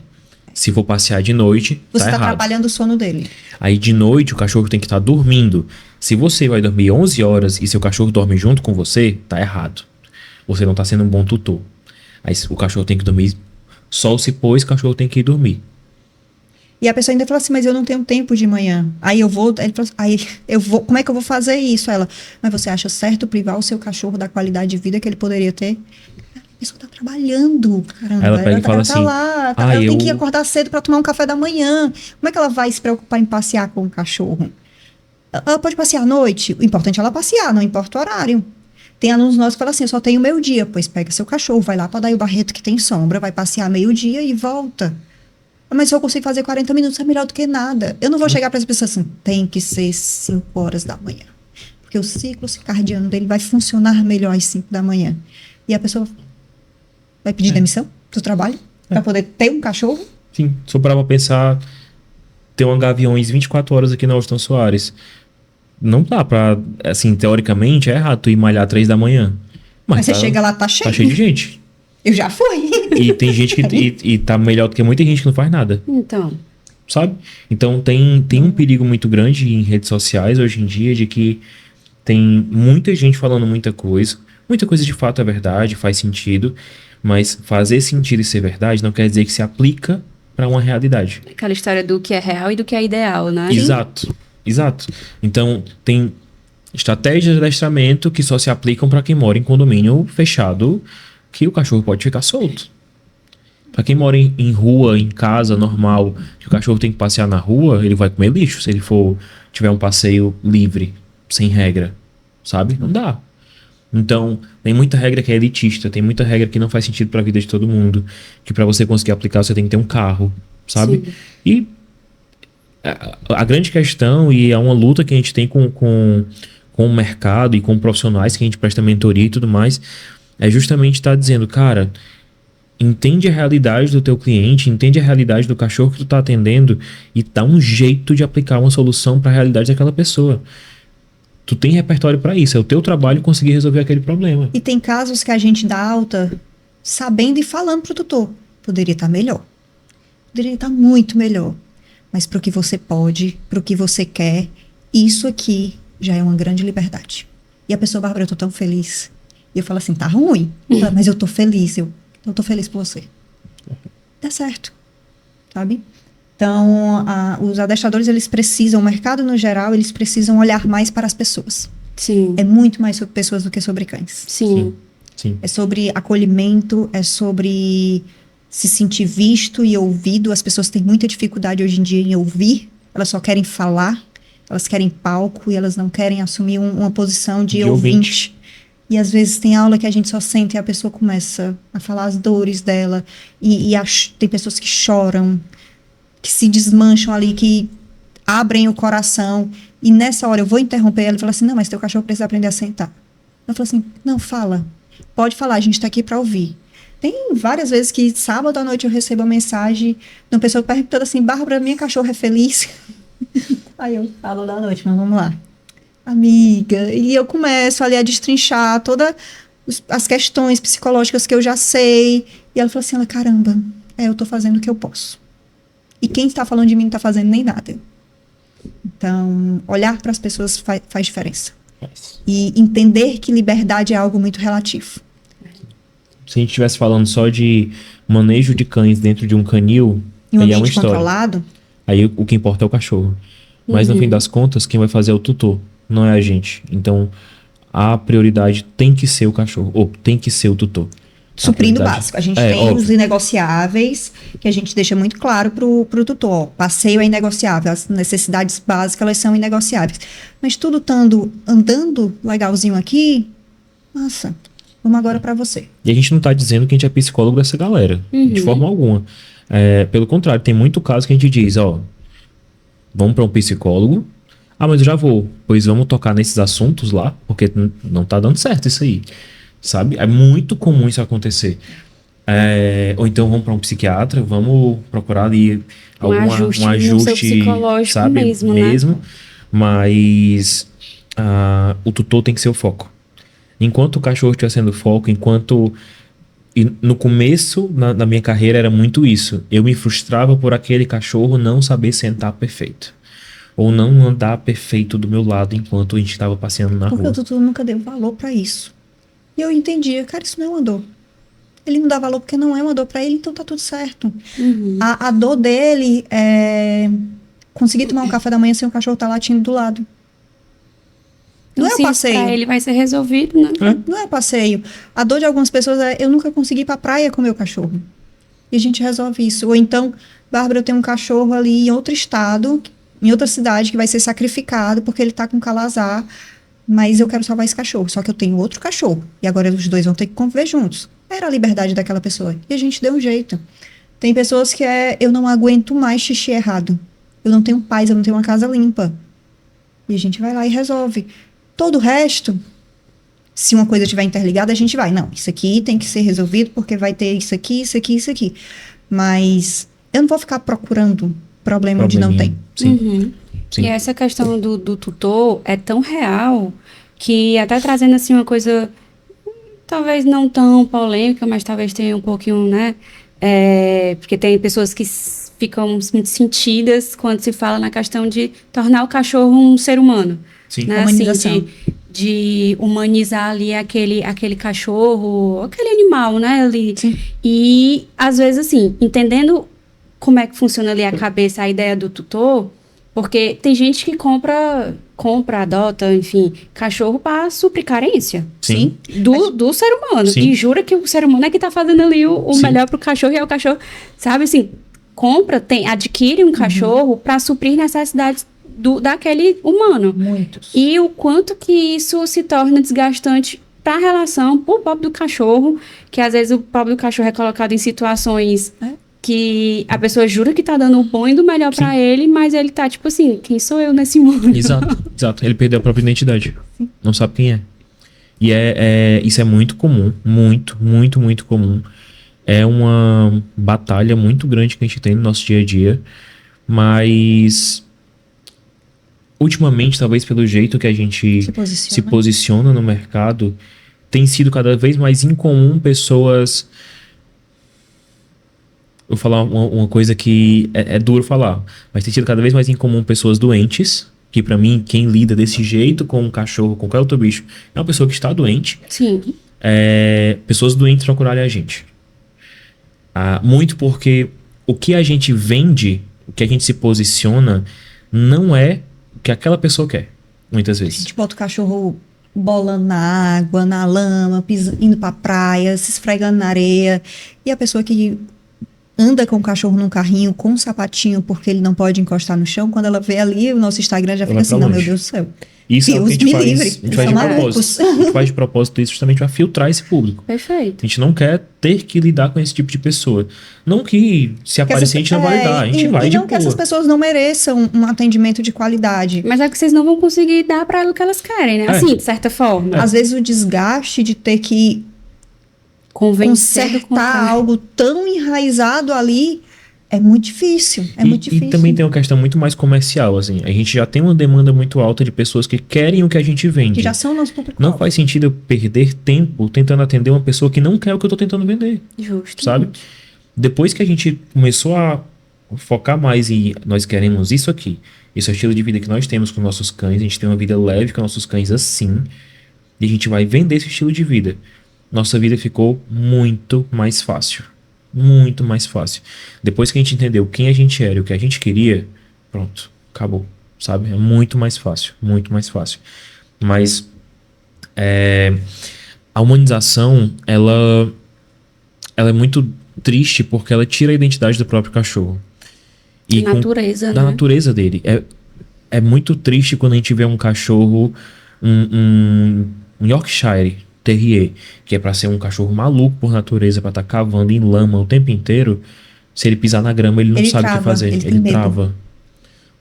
Se for passear de noite, você tá está errado. atrapalhando o sono dele. Aí de noite o cachorro tem que estar dormindo. Se você vai dormir 11 horas e seu cachorro dorme junto com você, tá errado. Você não tá sendo um bom tutor. Aí o cachorro tem que dormir, sol se pôs, o cachorro tem que ir dormir. E a pessoa ainda fala assim, mas eu não tenho tempo de manhã. Aí ele fala assim, aí eu vou, como é que eu vou fazer isso? Ela, mas você acha certo privar o seu cachorro da qualidade de vida que ele poderia ter? A pessoa tá trabalhando, caramba. Ela pega e fala assim, lá, ela tem que acordar cedo para tomar um café da manhã. Como é que ela vai se preocupar em passear com o cachorro? Ela pode passear à noite. O importante é ela passear, não importa o horário. Tem alunos nossos que falam assim, eu só tenho meio-dia. Pois pega seu cachorro, vai lá para Daí o Barreto que tem sombra, vai passear meio-dia e volta. Mas se eu consigo fazer 40 minutos, é melhor do que nada. Eu não vou chegar para essa pessoa assim, tem que ser 5 horas da manhã. Porque o ciclo circadiano dele vai funcionar melhor às 5 da manhã. E a pessoa vai pedir demissão do trabalho para poder ter um cachorro? Sim, só para pensar, ter uma Gaviões 24 horas aqui na Austin Soares. Não dá pra, assim, teoricamente é errado tu ir malhar 3 da manhã. Mas você chega lá, tá cheio. Tá cheio de gente. Eu já fui. E tem gente que e tá melhor do que muita gente que não faz nada. Então. Sabe? Então tem um perigo muito grande em redes sociais hoje em dia de que tem muita gente falando muita coisa. Muita coisa de fato é verdade, faz sentido. Mas fazer sentido e ser verdade não quer dizer que se aplica para uma realidade. Aquela história do que é real e do que é ideal, né? Exato. Então, tem estratégias de adestramento que só se aplicam para quem mora em condomínio fechado, que o cachorro pode ficar solto. Para quem mora em rua, em casa normal, que o cachorro tem que passear na rua, ele vai comer lixo se ele tiver um passeio livre, sem regra, sabe? Não dá. Então, tem muita regra que é elitista, tem muita regra que não faz sentido para a vida de todo mundo, que para você conseguir aplicar você tem que ter um carro, sabe? Sim. E a grande questão, e é uma luta que a gente tem com o mercado e com profissionais que a gente presta mentoria e tudo mais, é justamente estar dizendo, cara, entende a realidade do teu cliente, entende a realidade do cachorro que tu tá atendendo e dá um jeito de aplicar uma solução para a realidade daquela pessoa. Tu tem repertório para isso, é o teu trabalho conseguir resolver aquele problema. E tem casos que a gente dá alta sabendo e falando pro tutor. Poderia estar melhor. Poderia estar muito melhor. mas pro que você pode, pro que você quer, isso aqui já é uma grande liberdade. E a pessoa, Bárbara, eu tô tão feliz. E eu falo assim, tá ruim. Ela, mas eu tô feliz, eu tô feliz por você. Dá certo, sabe? Então, os adestradores, eles precisam, o mercado no geral, eles precisam olhar mais para as pessoas. Sim. É muito mais sobre pessoas do que sobre cães. Sim. Sim. É sobre acolhimento, é sobre se sentir visto e ouvido. As pessoas têm muita dificuldade hoje em dia em ouvir, elas só querem falar, elas querem palco e elas não querem assumir uma posição de ouvinte. E às vezes tem aula que a gente só sente e a pessoa começa a falar as dores dela. Tem pessoas que choram, que se desmancham ali, que abrem o coração. E nessa hora eu vou interromper ela e falar assim, não, mas teu cachorro precisa aprender a sentar. Eu falo assim, não, fala. Pode falar, a gente tá aqui pra ouvir. Tem várias vezes que sábado à noite eu recebo a mensagem de uma pessoa perguntando assim, Bárbara, minha cachorra é feliz? Aí eu falo da noite, mas vamos lá. Amiga, e eu começo ali a destrinchar todas as questões psicológicas que eu já sei. E ela falou assim, caramba, eu tô fazendo o que eu posso. E quem está falando de mim não tá fazendo nem nada. Então, olhar para as pessoas faz diferença. E entender que liberdade é algo muito relativo. Se a gente estivesse falando só de manejo de cães dentro de um canil, Em um aí é uma ambiente história. controlado, Aí o que importa é o cachorro. Mas no fim das contas, quem vai fazer é o tutor, não é a gente. Então, a prioridade tem que ser o cachorro, ou tem que ser o tutor. suprindo o básico. A gente tem óbvio. os inegociáveis, que a gente deixa muito claro pro tutor. Ó, passeio é inegociável, as necessidades básicas, elas são inegociáveis. Mas tudo andando legalzinho aqui, nossa, vamos agora para você. E a gente não tá dizendo que a gente é psicólogo dessa galera, de forma alguma. Pelo contrário, tem muito caso que a gente diz, ó, vamos para um psicólogo. Ah, mas eu já vou. Pois vamos tocar nesses assuntos lá, porque não tá dando certo isso aí. Sabe? É muito comum isso acontecer. Ou então vamos para um psiquiatra, vamos procurar ali Um ajuste no seu psicológico, sabe? mesmo, né? Mas o tutor tem que ser o foco. Enquanto o cachorro estiver sendo o foco, e no começo na minha carreira era muito isso. Eu me frustrava por aquele cachorro não saber sentar perfeito. Ou não andar perfeito do meu lado enquanto a gente estava passeando na Porque rua. o tutor nunca deu valor para isso. E eu entendia, cara, isso não é uma dor. Ele não dá valor porque não é uma dor para ele, então tá tudo certo. A dor dele é conseguir tomar um café da manhã sem o cachorro estar latindo do lado. Não é Assim, passeio. pra ele vai ser resolvido, né? Não é passeio. A dor de algumas pessoas é eu nunca consegui ir pra praia com meu cachorro. E a gente resolve isso. Ou então, Bárbara, eu tenho um cachorro ali em outro estado, em outra cidade, que vai ser sacrificado porque ele tá com calazar, mas eu quero salvar esse cachorro. Só que eu tenho outro cachorro. E agora os dois vão ter que conviver juntos. Era a liberdade daquela pessoa. E a gente deu um jeito. Tem pessoas que eu não aguento mais xixi errado. Eu não tenho paz, eu não tenho uma casa limpa. E a gente vai lá e resolve. Todo o resto, se uma coisa estiver interligada, a gente vai. Não, isso aqui tem que ser resolvido porque vai ter isso aqui, isso aqui, isso aqui. Mas eu não vou ficar procurando problema onde não tem. Sim. Sim. E essa questão do tutor é tão real que até trazendo assim uma coisa talvez não tão polêmica, mas talvez tenha um pouquinho, né? Porque tem pessoas que ficam muito sentidas quando se fala na questão de tornar o cachorro um ser humano. Sim. Né? Humanização. Assim, de humanizar ali aquele cachorro, aquele animal, né? Ali. Sim. E, às vezes, assim, entendendo como é que funciona ali a cabeça, a ideia do tutor, porque tem gente que compra, adota, enfim, cachorro para suprir carência. Sim. Do ser humano. Sim. E jura que o ser humano é que tá fazendo ali o Sim. melhor pro cachorro, e é o cachorro, sabe assim, adquire um cachorro para suprir necessidades daquele humano. Muitos. E o quanto que isso se torna desgastante para a relação, pro pobre do cachorro, que às vezes o pobre do cachorro é colocado em situações que a pessoa jura que tá dando o bom e do melhor para ele, mas ele tá tipo assim, quem sou eu nesse mundo? Exato. Ele perdeu a própria identidade. Não sabe quem é. E isso é muito comum. Muito, muito, muito comum. É uma batalha muito grande que a gente tem no nosso dia a dia. Mas ultimamente, talvez pelo jeito que a gente se posiciona no mercado, tem sido cada vez mais incomum pessoas vou falar uma coisa que é duro falar, mas tem sido cada vez mais incomum pessoas doentes, que pra mim, quem lida desse jeito com um cachorro, com qualquer outro bicho, é uma pessoa que está doente. Sim. Pessoas doentes procurarem a gente. Muito porque o que a gente vende, o que a gente se posiciona, não é o que aquela pessoa quer, muitas A vezes. gente bota o cachorro bolando na água, na lama, indo pra praia, se esfregando na areia. E a pessoa que anda com o cachorro num carrinho, com um sapatinho, porque ele não pode encostar no chão, quando ela vê ali, o nosso Instagram já fica Ela assim, vai pra não, meu longe. Deus do céu. Isso é o que a gente Deus me faz, livre, a gente faz são de malucos. propósito. A gente faz de propósito isso justamente para filtrar esse público. Perfeito. A gente não quer ter que lidar com esse tipo de pessoa. Não que se aparecer a gente não vai lidar, a gente vai e de não que essas boa. pessoas não mereçam um atendimento de qualidade. Mas é que vocês não vão conseguir dar pra ela o que elas querem, né? Assim, de certa forma. Às vezes o desgaste de ter que Convencer do consertar contrário. algo tão enraizado ali é muito difícil. E também tem uma questão muito mais comercial, assim. A gente já tem uma demanda muito alta de pessoas que querem o que a gente vende. que já são o nosso público. Não faz sentido eu perder tempo tentando atender uma pessoa que não quer o que eu tô tentando vender, Justo. sabe? Depois que a gente começou a focar mais em nós queremos isso aqui, esse é o estilo de vida que nós temos com nossos cães, a gente tem uma vida leve com nossos cães assim, e a gente vai vender esse estilo de vida. Nossa vida ficou muito mais fácil. Muito mais fácil. Depois que a gente entendeu quem a gente era e o que a gente queria, pronto, acabou, sabe? É muito mais fácil, muito mais fácil. Mas a humanização, ela é muito triste porque ela tira a identidade do próprio cachorro. E Natureza, da né? natureza dele. É muito triste quando a gente vê um cachorro, um Yorkshire Terrier, que é pra ser um cachorro maluco por natureza, pra estar cavando em lama o tempo inteiro. Se ele pisar na grama, ele não Ele sabe o que trava, fazer. ele tem Ele medo. trava.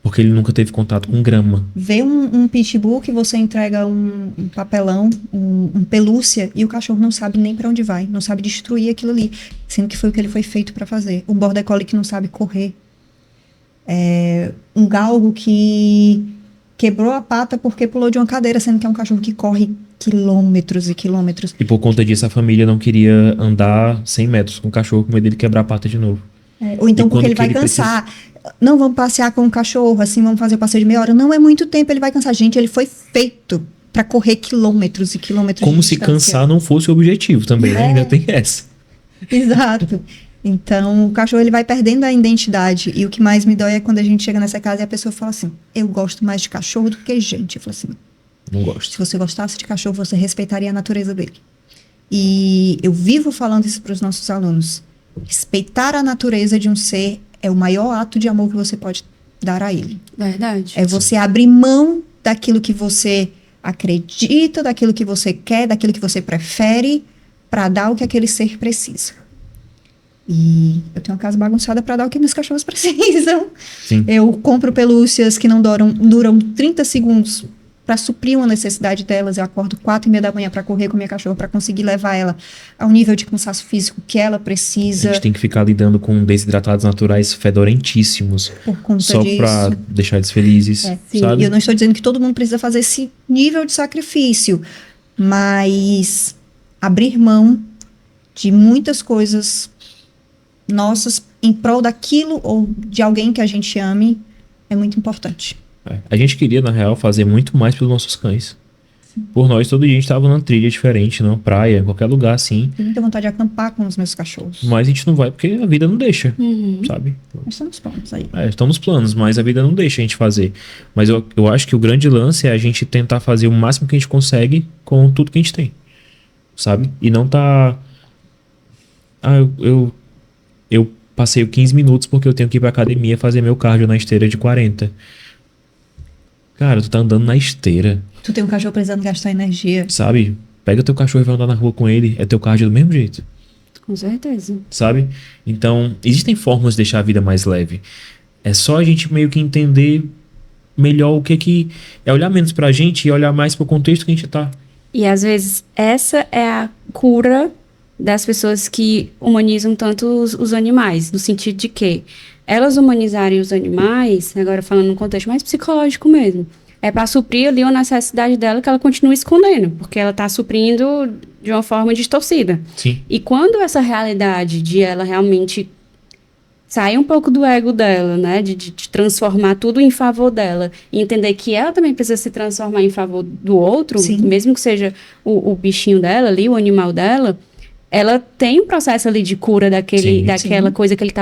Porque ele nunca teve contato com grama. Vê um pitbull que você entrega um papelão, um pelúcia, e o cachorro não sabe nem pra onde vai, não sabe destruir aquilo ali, sendo que foi o que ele foi feito pra fazer. Um border collie que não sabe correr. Um galgo que quebrou a pata porque pulou de uma cadeira, sendo que é um cachorro que corre quilômetros e quilômetros. E por conta disso, a família não queria andar 100 metros com o cachorro, com medo dele quebrar a pata de novo. Ou então E quando porque ele que vai ele cansar. Não, vamos passear com o cachorro, assim, vamos fazer o passeio de meia hora. Não é muito tempo, ele vai cansar. Gente, ele foi feito pra correr quilômetros e quilômetros Como de se distância. cansar não fosse o objetivo também, né? Ainda tem essa. Exato. Então, o cachorro ele vai perdendo a identidade. E o que mais me dói é quando a gente chega nessa casa e a pessoa fala assim: eu gosto mais de cachorro do que gente. Eu falo assim: Não se gosto. você gostasse de cachorro, você respeitaria a natureza dele. E eu vivo falando isso para os nossos alunos. Respeitar a natureza de um ser é o maior ato de amor que você pode dar a ele. Verdade. É você abrir mão daquilo que você acredita, daquilo que você quer, daquilo que você prefere, para dar o que aquele ser precisa. E eu tenho uma casa bagunçada para dar o que meus cachorros precisam. Sim. Eu compro pelúcias que não duram 30 segundos para suprir uma necessidade delas. Eu acordo 4:30 da manhã para correr com minha cachorra, para conseguir levar ela ao nível de cansaço físico que ela A precisa. gente tem que ficar lidando com desidratados naturais fedorentíssimos. Por conta Só disso. pra deixar eles felizes, sim. sabe? E eu não estou dizendo que todo mundo precisa fazer esse nível de sacrifício, mas abrir mão de muitas coisas nossas em prol daquilo ou de alguém que a gente ame é muito importante. A gente queria, na real, fazer muito mais pelos nossos cães. Por nós, todo dia a gente tava numa trilha diferente, numa praia, em qualquer lugar assim. Tenho muita vontade de acampar com os meus cachorros. Mas a gente não vai porque a vida não deixa, Uhum. sabe? Mas estamos prontos aí. Estão nos planos, mas a vida não deixa a gente fazer. Mas eu acho que o grande lance é a gente tentar fazer o máximo que a gente consegue com tudo que a gente tem, sabe? E não tá... Eu passeio 15 minutos porque eu tenho que ir pra academia fazer meu cardio na esteira de 40. Cara, tu tá andando na esteira, Tu tem um cachorro precisando gastar energia. sabe? Pega teu cachorro e vai andar na rua com ele. É teu cardio do mesmo jeito, Com certeza. sabe? Então, existem formas de deixar a vida mais leve. É só a gente meio que entender melhor o que é olhar menos pra gente e olhar mais pro contexto que a gente tá. E às vezes essa é a cura das pessoas que humanizam tanto os animais, no sentido de que elas humanizarem os animais, agora falando num contexto mais psicológico mesmo, é para suprir ali uma necessidade dela que ela continua escondendo, porque ela está suprindo de uma forma distorcida. Sim. E quando essa realidade de ela realmente sair um pouco do ego dela, né? De transformar tudo em favor dela. E entender que ela também precisa se transformar em favor do outro, Sim. mesmo que seja o bichinho dela ali, o animal dela. Ela tem um processo ali de cura daquela coisa que ele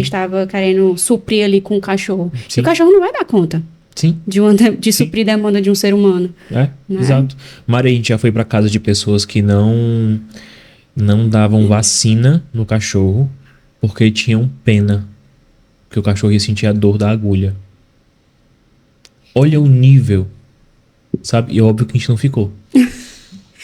estava querendo suprir ali com o cachorro. Sim. E o cachorro não vai dar conta. Sim. De suprir demanda de um ser humano. É, Né? exato. Maria, a gente já foi pra casa de pessoas que não davam vacina no cachorro porque tinham pena que o cachorro ia sentir a dor da agulha. Olha o nível, sabe? E óbvio que a gente não ficou.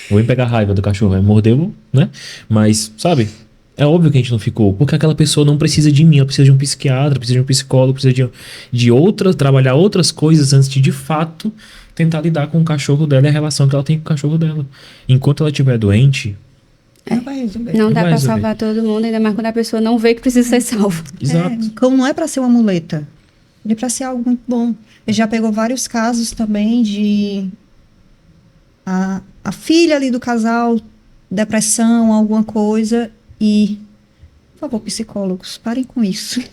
Vou pegar raiva do cachorro, mordeu, né? Mas, sabe? É óbvio que a gente não ficou, porque aquela pessoa não precisa de mim, ela precisa de um psiquiatra, precisa de um psicólogo, precisa trabalhar outras coisas antes de fato, tentar lidar com o cachorro dela e a relação que ela tem com o cachorro dela. Enquanto ela estiver doente... Não vai resolver. Não dá vai pra resolver. salvar todo mundo, ainda mais quando a pessoa não vê que precisa ser salvo. Exato. Cão não é para ser uma muleta. Ele é para ser algo muito bom. Ele já pegou vários casos também de a filha ali do casal, depressão, alguma coisa, e, por favor, psicólogos, parem com isso.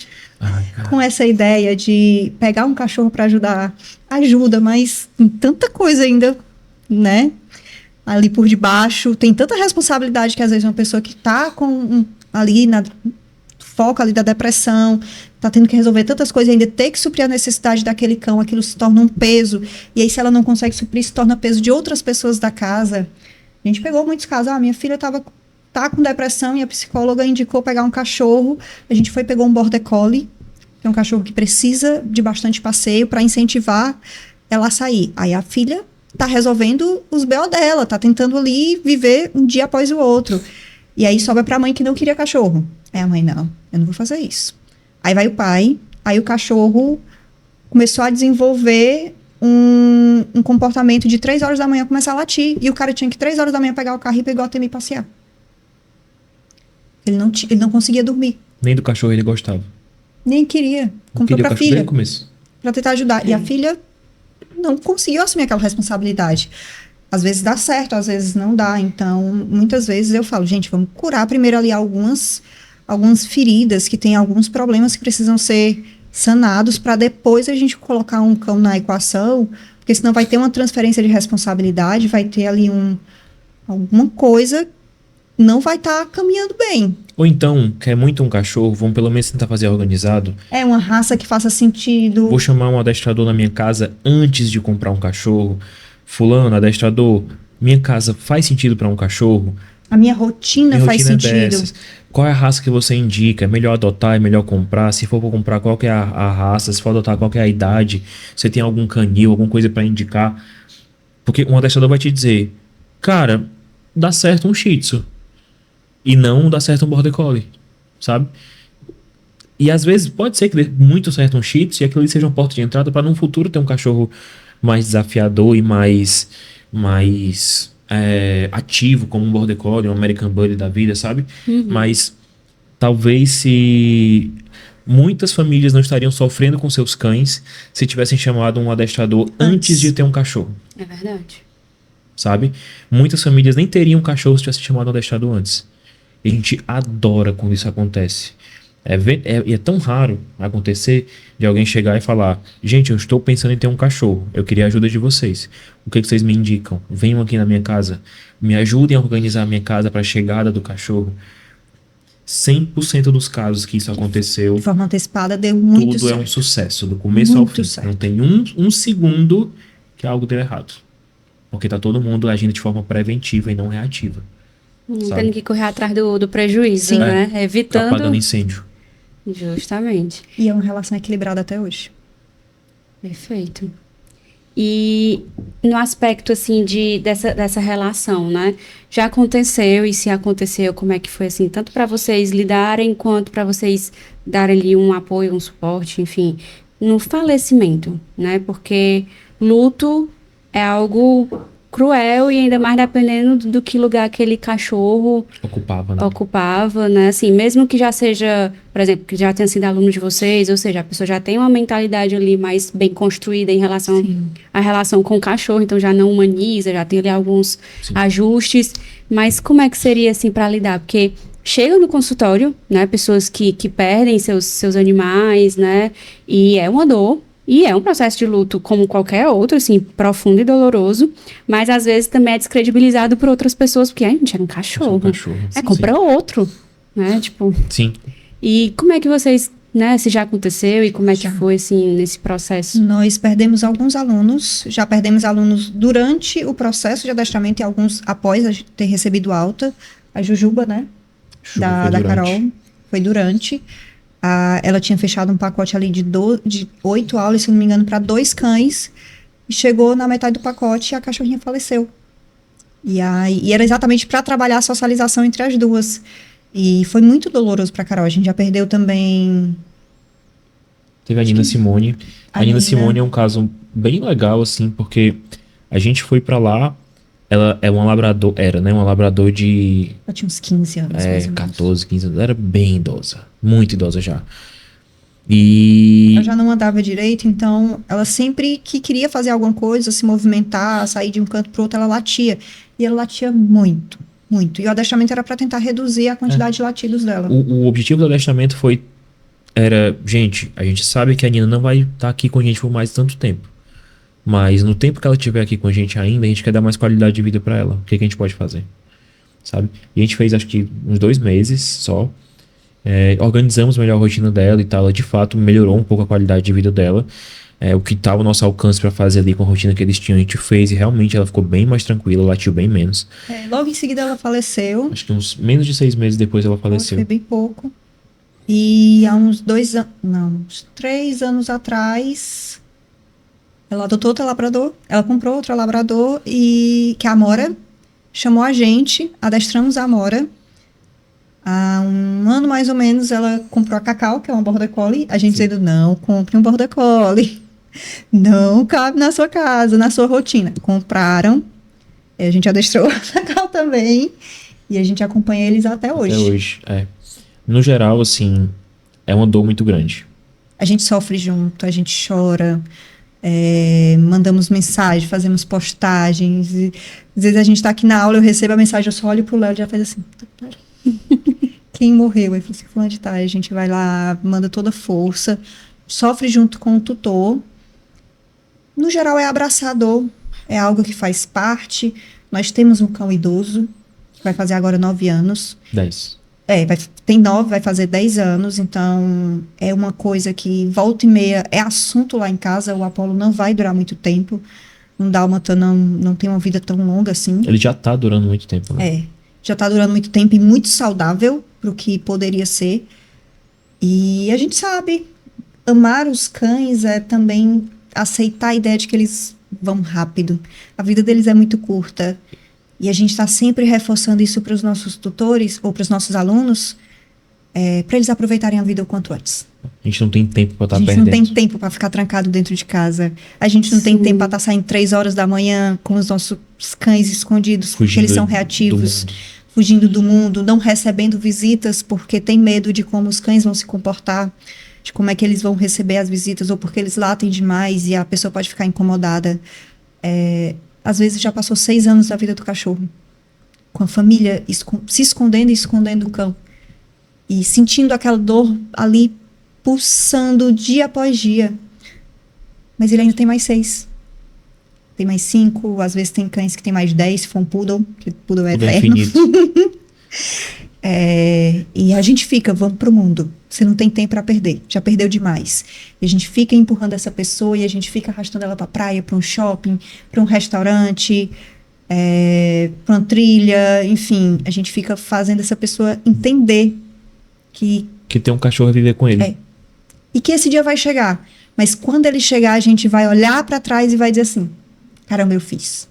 Ai, cara. Com essa ideia de pegar um cachorro para ajudar, ajuda, mas tem tanta coisa ainda, né? Ali por debaixo, tem tanta responsabilidade que às vezes uma pessoa que tá ali na foco ali da depressão, tá tendo que resolver tantas coisas, ainda ter que suprir a necessidade daquele cão, aquilo se torna um peso, e aí se ela não consegue suprir, se torna peso de outras pessoas da casa. A gente pegou muitos casos, minha filha tá com depressão e a psicóloga indicou pegar um cachorro, a gente pegou um Border Collie, que é um cachorro que precisa de bastante passeio para incentivar ela a sair. Aí a filha tá resolvendo os BO dela, tá tentando ali viver um dia após o outro. E aí sobra pra mãe que não queria cachorro. Aí a mãe, não, eu não vou fazer isso. Aí vai o pai, aí o cachorro começou a desenvolver um comportamento de 3 horas da manhã começar a latir. E o cara tinha que 3 horas da manhã pegar o carro e pegar o Temi passear. Ele não conseguia dormir. Nem do cachorro ele gostava. Nem queria. Comprou pra filha. Desde o começo. Pra tentar ajudar. E a filha não conseguiu assumir aquela responsabilidade. Às vezes dá certo, às vezes não dá. Então, muitas vezes eu falo, gente, vamos curar primeiro ali algumas feridas, que tem alguns problemas que precisam ser sanados, para depois a gente colocar um cão na equação, porque senão vai ter uma transferência de responsabilidade, vai ter ali alguma coisa, não vai estar caminhando bem. Ou então, quer muito um cachorro, vamos pelo menos tentar fazer organizado. É uma raça que faça sentido. Vou chamar um adestrador na minha casa antes de comprar um cachorro. Fulano, adestrador, minha casa faz sentido para um cachorro? A minha rotina faz sentido. Dessas. Qual é a raça que você indica? É melhor adotar, é melhor comprar? Se for para comprar, qual que é a raça? Se for adotar, qual que é a idade? Você tem algum canil, alguma coisa para indicar? Porque um adestrador vai te dizer, cara, dá certo um Shih Tzu. E não dá certo um Border Collie, sabe? E às vezes pode ser que dê muito certo um Shih Tzu e aquilo ali seja uma porta de entrada para no futuro ter um cachorro mais desafiador e mais ativo, como um Border Collie, um American Bully da vida, sabe? Uhum. Mas talvez se muitas famílias não estariam sofrendo com seus cães se tivessem chamado um adestrador antes de ter um cachorro, É verdade. sabe? Muitas famílias nem teriam cachorro se tivessem chamado um adestrador antes. E a gente adora quando isso acontece. É tão raro acontecer de alguém chegar e falar, gente, eu estou pensando em ter um cachorro, eu queria a ajuda de vocês. O que vocês me indicam? Venham aqui na minha casa, me ajudem a organizar a minha casa para a chegada do cachorro. 100% dos casos que isso aconteceu, De forma antecipada deu muito tudo certo. é um sucesso, do começo ao Muito fim. certo. Não tem um segundo que algo deu errado. Porque tá todo mundo agindo de forma preventiva e não reativa. Não Sabe? tendo que correr atrás do prejuízo, Sim. né? Tá Evitando. apagando incêndio. Justamente. E é uma relação equilibrada até hoje. Perfeito. E no aspecto, assim, dessa relação, né? Já aconteceu, e se aconteceu, como é que foi, assim, tanto para vocês lidarem, quanto para vocês darem ali um apoio, um suporte, enfim, no falecimento, né? Porque luto é algo cruel e ainda mais dependendo do que lugar aquele cachorro ocupava, né? Assim, mesmo que já seja, por exemplo, que já tenha sido aluno de vocês, ou seja, a pessoa já tem uma mentalidade ali mais bem construída em relação à relação com o cachorro, então já não humaniza, já tem ali alguns ajustes, mas como é que seria, assim, para lidar? Porque chega no consultório, né? Pessoas que perdem seus animais, né? E é uma dor. E é um processo de luto como qualquer outro, assim, profundo e doloroso, mas às vezes também é descredibilizado por outras pessoas, porque a gente era um cachorro. Compra outro, né? Tipo. Sim. E como é que vocês, né, se já aconteceu e como é que foi, assim, nesse processo? Nós perdemos alguns alunos, já perdemos alunos durante o processo de adestramento e alguns após a gente ter recebido alta. A Jujuba, né? Da Carol, foi durante. Ela tinha fechado um pacote ali de 8 aulas, se não me engano, para 2 cães. E chegou na metade do pacote e a cachorrinha faleceu. E era exatamente para trabalhar a socialização entre as duas. E foi muito doloroso para Carol. A gente já perdeu também. Teve a Nina Simone. A Nina Simone é um caso bem legal, assim, porque a gente foi para lá. Ela é uma labrador, né? Uma labrador de... Ela tinha uns 15 anos. 14, 15 anos. Ela era bem idosa. Muito idosa já. E... Ela já não andava direito, então ela sempre que queria fazer alguma coisa, se movimentar, sair de um canto pro outro, ela latia. E ela latia muito, muito. E o adestramento era para tentar reduzir a quantidade de latidos dela. O objetivo do adestramento gente, a gente sabe que a Nina não vai estar aqui com a gente por mais tanto tempo. Mas no tempo que ela estiver aqui com a gente ainda, a gente quer dar mais qualidade de vida pra ela. O que a gente pode fazer? Sabe? E a gente fez, acho que, uns 2 meses só. Organizamos melhor a rotina dela e tal. Ela, de fato, melhorou um pouco a qualidade de vida dela. O que estava ao nosso alcance pra fazer ali com a rotina que eles tinham, a gente fez. E realmente ela ficou bem mais tranquila, latiu bem menos. Logo em seguida ela faleceu. Acho que uns menos de 6 meses depois ela faleceu. Foi bem pouco. E há uns 2 anos... Não, uns 3 anos atrás... Ela adotou outro labrador, ela comprou outro labrador que é a Amora, chamou a gente, adestramos a Amora. Há um ano mais ou menos ela comprou a Cacau, que é uma Border Collie. A gente dizendo, não compre um Border Collie, não cabe na sua casa, na sua rotina. Compraram, a gente adestrou a Cacau também e a gente acompanha eles até hoje. Até hoje, No geral, assim, é uma dor muito grande. A gente sofre junto, a gente chora... mandamos mensagem, fazemos postagens. E, às vezes a gente tá aqui na aula, eu recebo a mensagem, eu só olho pro Léo e já faz assim. Quem morreu? Aí fala assim, fulano de tal. A gente vai lá, manda toda força, sofre junto com o tutor. No geral é abraçador, é algo que faz parte. Nós temos um cão idoso, que vai fazer agora 9 anos. 10. Tem 9, vai fazer 10 anos, então é uma coisa que volta e meia é assunto lá em casa. O Apolo não vai durar muito tempo. Um dálmata não tem uma vida tão longa assim. Ele já tá durando muito tempo, né? Já tá durando muito tempo e muito saudável pro que poderia ser. E a gente sabe, amar os cães é também aceitar a ideia de que eles vão rápido. A vida deles é muito curta. E a gente está sempre reforçando isso para os nossos tutores ou para os nossos alunos, para eles aproveitarem a vida o quanto antes. A gente não tem tempo para estar perdendo. A gente não tem tempo para ficar trancado dentro de casa. A gente não tem tempo para estar saindo 3 horas da manhã com os nossos cães escondidos, porque eles são reativos, fugindo do mundo, não recebendo visitas porque tem medo de como os cães vão se comportar, de como é que eles vão receber as visitas, ou porque eles latem demais e a pessoa pode ficar incomodada. Às vezes já passou 6 anos da vida do cachorro, com a família se escondendo e escondendo o cão. E sentindo aquela dor ali, pulsando dia após dia. Mas ele ainda tem mais 6. Tem mais 5, às vezes tem cães que tem mais 10, se for um poodle, que poodle é eterno. E a gente fica, vamos pro mundo. Você não tem tempo para perder, já perdeu demais. E a gente fica empurrando essa pessoa e a gente fica arrastando ela pra praia, pra um shopping, pra um restaurante, pra uma trilha, enfim. A gente fica fazendo essa pessoa entender que tem um cachorro a viver com ele. E que esse dia vai chegar. Mas quando ele chegar, a gente vai olhar pra trás e vai dizer assim, caramba, eu fiz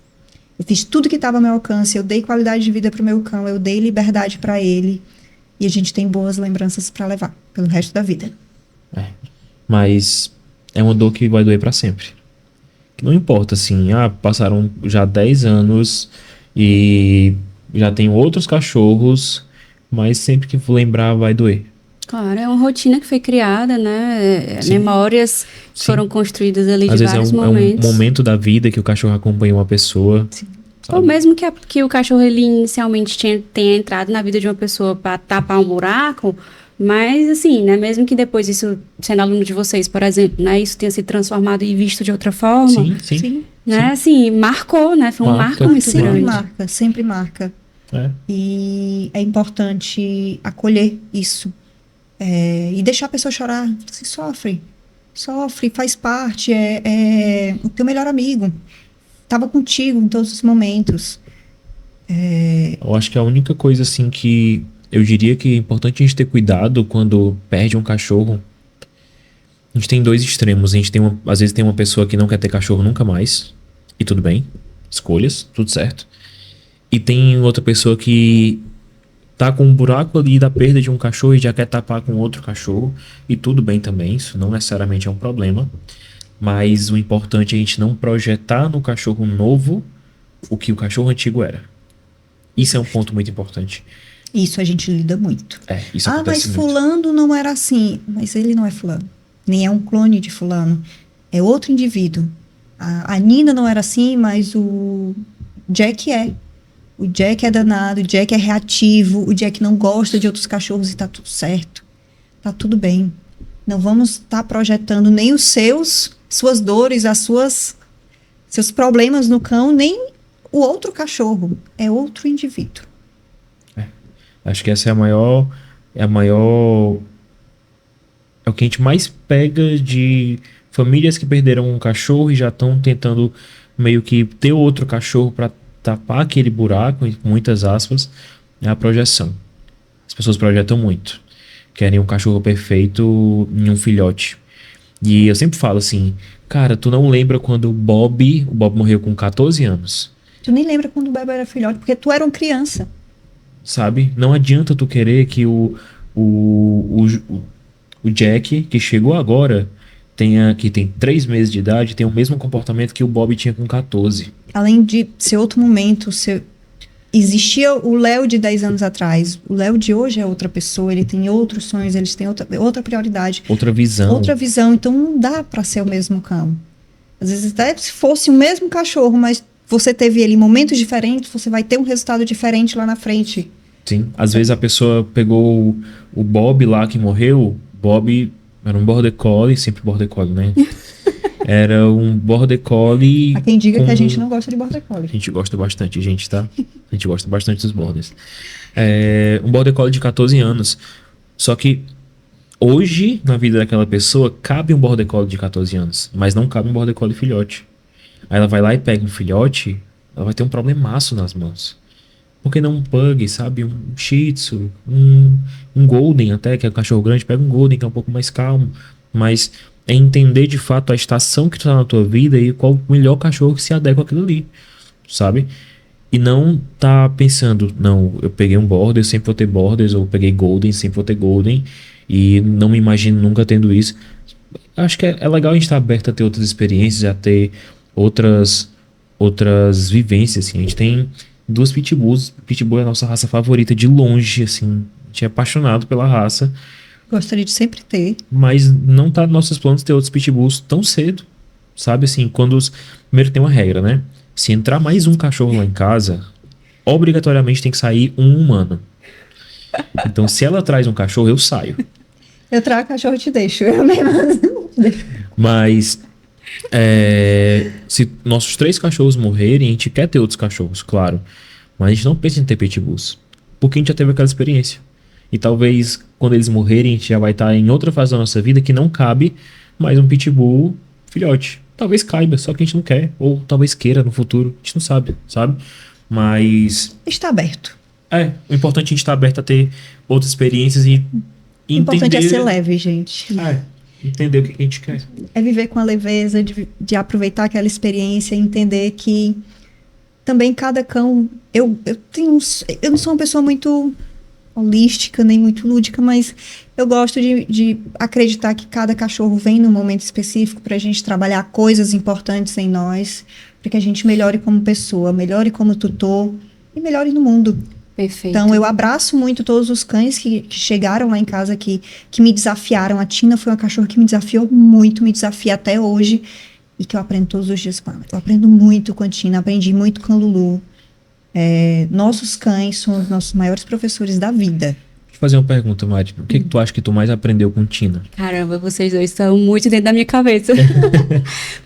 tudo que estava ao meu alcance, eu dei qualidade de vida pro meu cão, eu dei liberdade para ele, e a gente tem boas lembranças para levar pelo resto da vida. Mas é uma dor que vai doer para sempre. Que não importa, assim, passaram já 10 anos e já tenho outros cachorros, mas sempre que for lembrar vai doer. Claro, é uma rotina que foi criada, né? Sim. Memórias foram construídas ali. Às de vários momentos. É um momento da vida que o cachorro acompanha uma pessoa. Sim. Ou mesmo que o cachorro ele inicialmente tenha entrado na vida de uma pessoa para tapar um buraco, mas assim, né, mesmo que depois isso, sendo aluno de vocês, por exemplo, né, isso tenha sido transformado e visto de outra forma, Sim. né, assim, marcou, né, foi um marco muito grande. Sempre marca. É. E é importante acolher isso. E deixar a pessoa chorar. Você sofre, faz parte, é o teu melhor amigo. Estava contigo em todos os momentos. Eu acho que a única coisa assim que eu diria que é importante a gente ter cuidado quando perde um cachorro. A gente tem dois extremos. A gente tem às vezes tem uma pessoa que não quer ter cachorro nunca mais. E tudo bem. Escolhas, tudo certo. E tem outra pessoa que tá com um buraco ali da perda de um cachorro e já quer tapar com outro cachorro. E tudo bem também. Isso não necessariamente é um problema. Mas o importante é a gente não projetar no cachorro novo o que o cachorro antigo era. Isso é um ponto muito importante. Isso a gente lida muito. Isso acontece mas muito. fulano não era assim. Mas ele não é fulano. Nem é um clone de fulano. É outro indivíduo. A Nina não era assim, mas o Jack é. O Jack é danado, o Jack é reativo, o Jack não gosta de outros cachorros e tá tudo certo. Tá tudo bem. Não vamos estar projetando nem suas dores, seus problemas no cão, nem o outro cachorro. É outro indivíduo. Acho que essa é o que a gente mais pega de famílias que perderam um cachorro e já estão tentando meio que ter outro cachorro para tapar aquele buraco, com muitas aspas, é a projeção. As pessoas projetam muito. Querem um cachorro perfeito em um filhote. E eu sempre falo assim, cara, tu não lembra quando o Bob morreu com 14 anos. Tu nem lembra quando o Bob era filhote, porque tu era uma criança. Sabe? Não adianta tu querer que o Jack, que chegou agora, que tem 3 meses de idade, tem o mesmo comportamento que o Bob tinha com 14. Além de ser outro momento, existia o Léo de 10 anos atrás. O Léo de hoje é outra pessoa, ele tem outros sonhos, eles têm outra prioridade. Outra visão. Então não dá para ser o mesmo cão. Às vezes até se fosse o mesmo cachorro, mas você teve ele em momentos diferentes, você vai ter um resultado diferente lá na frente. Sim, às vezes a pessoa pegou o Bob lá que morreu. Bob era um border collie, sempre border collie, né? Era um border collie. Há quem diga que a gente não gosta de border collie. A gente gosta bastante, gente, tá? A gente gosta bastante dos borders. Um border collie de 14 anos. Só que hoje, na vida daquela pessoa, cabe um border collie de 14 anos, mas não cabe um border collie filhote. Aí ela vai lá e pega um filhote, ela vai ter um problemaço nas mãos. Porque não um pug, sabe? Um shih tzu, um golden até, que é um cachorro grande, pega um golden que é um pouco mais calmo. Mas é entender de fato a estação que tu tá na tua vida e qual o melhor cachorro que se adequa àquilo ali, sabe? E não tá pensando, não, eu peguei um border, eu sempre vou ter borders, ou eu peguei golden, sempre vou ter golden, e não me imagino nunca tendo isso. Acho que é legal a gente estar aberto a ter outras experiências, a ter outras vivências, assim. A gente tem 2 pitbulls. Pitbull é a nossa raça favorita de longe, assim. A gente é apaixonado pela raça. Gostaria de sempre ter. Mas não tá nos nossos planos ter outros pitbulls tão cedo, sabe? Assim, primeiro tem uma regra, né? Se entrar mais um cachorro lá em casa, obrigatoriamente tem que sair um humano. Então, se ela traz um cachorro, eu saio. Eu trago cachorro e te deixo. Eu mesmo. Mas se nossos 3 cachorros morrerem, a gente quer ter outros cachorros, claro. Mas a gente não pensa em ter pitbulls, porque a gente já teve aquela experiência. E talvez quando eles morrerem, a gente já vai estar em outra fase da nossa vida que não cabe mais um pitbull filhote. Talvez caiba, só que a gente não quer. Ou talvez queira no futuro, a gente não sabe? Mas está aberto. O importante é a gente estar aberto a ter outras experiências e entender... O importante é ser leve, gente. Entender o que a gente quer. É viver com a leveza, de aproveitar aquela experiência e entender que também cada cão... Eu não sou uma pessoa muito holística, nem muito lúdica, mas eu gosto de acreditar que cada cachorro vem num momento específico para a gente trabalhar coisas importantes em nós, para que a gente melhore como pessoa, melhore como tutor e melhore no mundo. Perfeito. Então, eu abraço muito todos os cães que chegaram lá em casa, que me desafiaram. A Tina foi uma cachorra que me desafiou muito, me desafia até hoje, e que eu aprendo todos os dias com ela. Eu aprendo muito com a Tina, aprendi muito com a Lulu. Nossos cães são os nossos maiores professores da vida. Deixa eu fazer uma pergunta, Mari. O que tu acha que tu mais aprendeu com Tina? Caramba, vocês dois estão muito dentro da minha cabeça.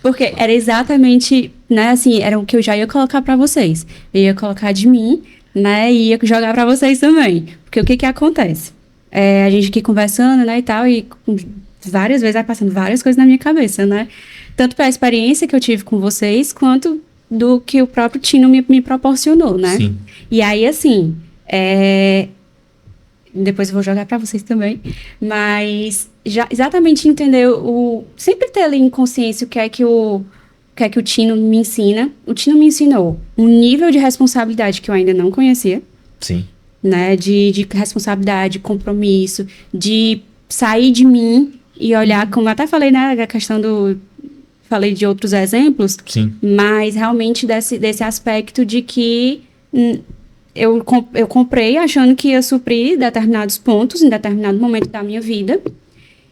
Porque era exatamente, né, assim, era o que eu já ia colocar pra vocês. Eu ia colocar de mim, né, e ia jogar pra vocês também. Porque o que que acontece? A gente aqui conversando, né, e tal, e várias vezes vai passando várias coisas na minha cabeça, né? Tanto pela experiência que eu tive com vocês, quanto do que o próprio Tino me proporcionou, né? Sim. E aí, assim, depois eu vou jogar pra vocês também, mas já exatamente entender sempre ter ali em consciência o que é que o Tino me ensina. O Tino me ensinou um nível de responsabilidade que eu ainda não conhecia, Sim. né? De responsabilidade, compromisso, de sair de mim e olhar, como eu até falei, né? A questão falei de outros exemplos, Sim. mas realmente desse aspecto de que eu comprei achando que ia suprir determinados pontos em determinado momento da minha vida,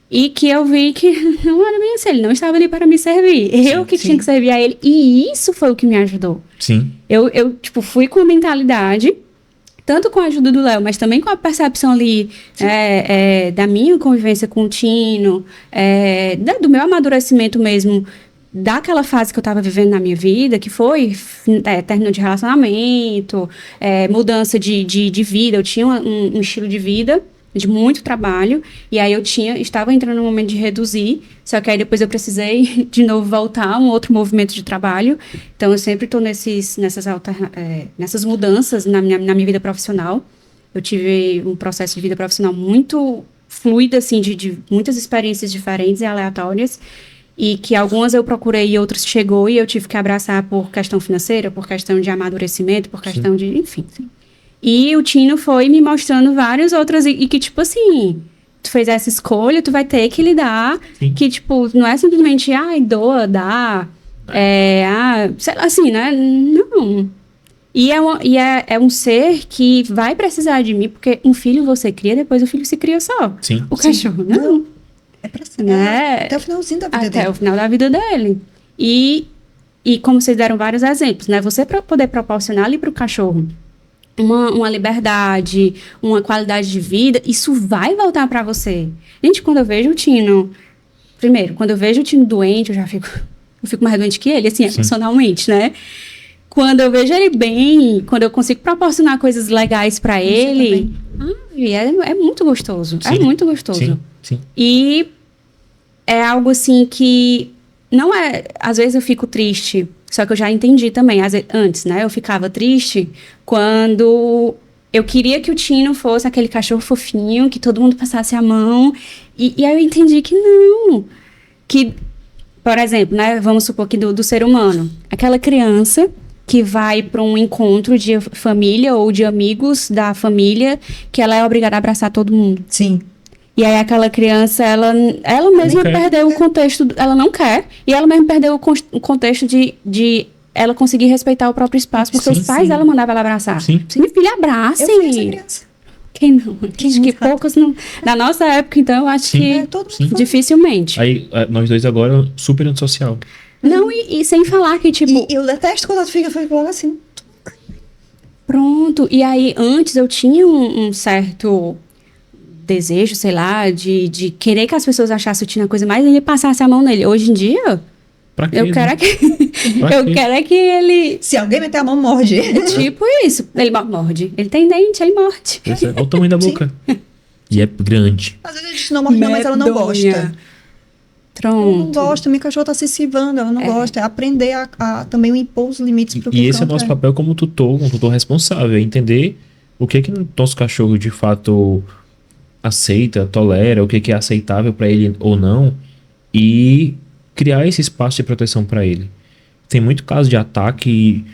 e que eu vi que não era bem assim, ele não estava ali para me servir. Eu que tinha que servir a ele, e isso foi o que me ajudou. Sim. Eu tipo, fui com a mentalidade, tanto com a ajuda do Léo, mas também com a percepção ali da minha convivência com o Tino, do meu amadurecimento mesmo, daquela fase que eu estava vivendo na minha vida, que foi término de relacionamento, mudança de vida. Eu tinha um estilo de vida de muito trabalho, e aí estava entrando no momento de reduzir, só que aí depois eu precisei de novo voltar a um outro movimento de trabalho. Então eu sempre estou nessas mudanças na minha vida profissional. Eu tive um processo de vida profissional muito fluido, assim, de muitas experiências diferentes e aleatórias, e que algumas eu procurei e outras chegou e eu tive que abraçar por questão financeira, por questão de amadurecimento, por questão de... Enfim. E o Tino foi me mostrando várias outras, e que, tipo assim, tu fez essa escolha, tu vai ter que lidar, que, tipo, não é simplesmente, doa, dá, sei lá, assim, né? Não. E é um ser que vai precisar de mim, porque um filho você cria, depois o filho se cria só. Sim. O cachorro, não. É pra ser até o finalzinho da vida dele. Até o final da vida dele. E como vocês deram vários exemplos, né? Você poder proporcionar ali para o cachorro uma liberdade, uma qualidade de vida, isso vai voltar para você. Gente, quando eu vejo o Tino... Primeiro, quando eu vejo o Tino doente, eu fico mais doente que ele, assim, emocionalmente, né? Quando eu vejo ele bem, quando eu consigo proporcionar coisas legais para ele... é muito gostoso. Sim. É muito gostoso. Sim. E é algo assim que não é... Às vezes eu fico triste, só que eu já entendi também. Antes, né? Eu ficava triste quando eu queria que o Tino fosse aquele cachorro fofinho, que todo mundo passasse a mão. E aí eu entendi que não. Que, por exemplo, né? Vamos supor que do ser humano. Aquela criança que vai para um encontro de família ou de amigos da família, que ela é obrigada a abraçar todo mundo. Sim. E aí aquela criança, ela mesma perdeu o contexto, ela não quer, e ela mesma perdeu o contexto de ela conseguir respeitar o próprio espaço, porque os pais dela mandavam ela abraçar. Sim. Minha filha, abrace. Eu fui essa criança. Quem não? Acho que poucos não. Na nossa época, então, eu acho que todo mundo dificilmente. Aí, nós dois agora, super antissocial. Não, e sem falar que, tipo... E eu detesto quando tu fica logo assim. Pronto. E aí, antes eu tinha um certo desejo, sei lá, de querer que as pessoas achassem o Tino a coisa mais e ele passasse a mão nele. Hoje em dia, Pra quê, eu quero né? quero é que ele... Se alguém meter a mão, morde. Tipo isso. Ele morde. Ele tem dente, ele morde. Olha o tamanho da boca. E é grande. Às vezes a gente não morde não, mas ela não gosta. Medonha. Ela Pronto. não gosta, minha cachorra tá se civando, ela não gosta. É aprender a também impor os limites pro E esse é o cão, nosso né? papel como tutor responsável, é entender o que nosso cachorro de fato aceita, tolera, o que é aceitável para ele ou não, e criar esse espaço de proteção para ele. Tem muito caso de ataque e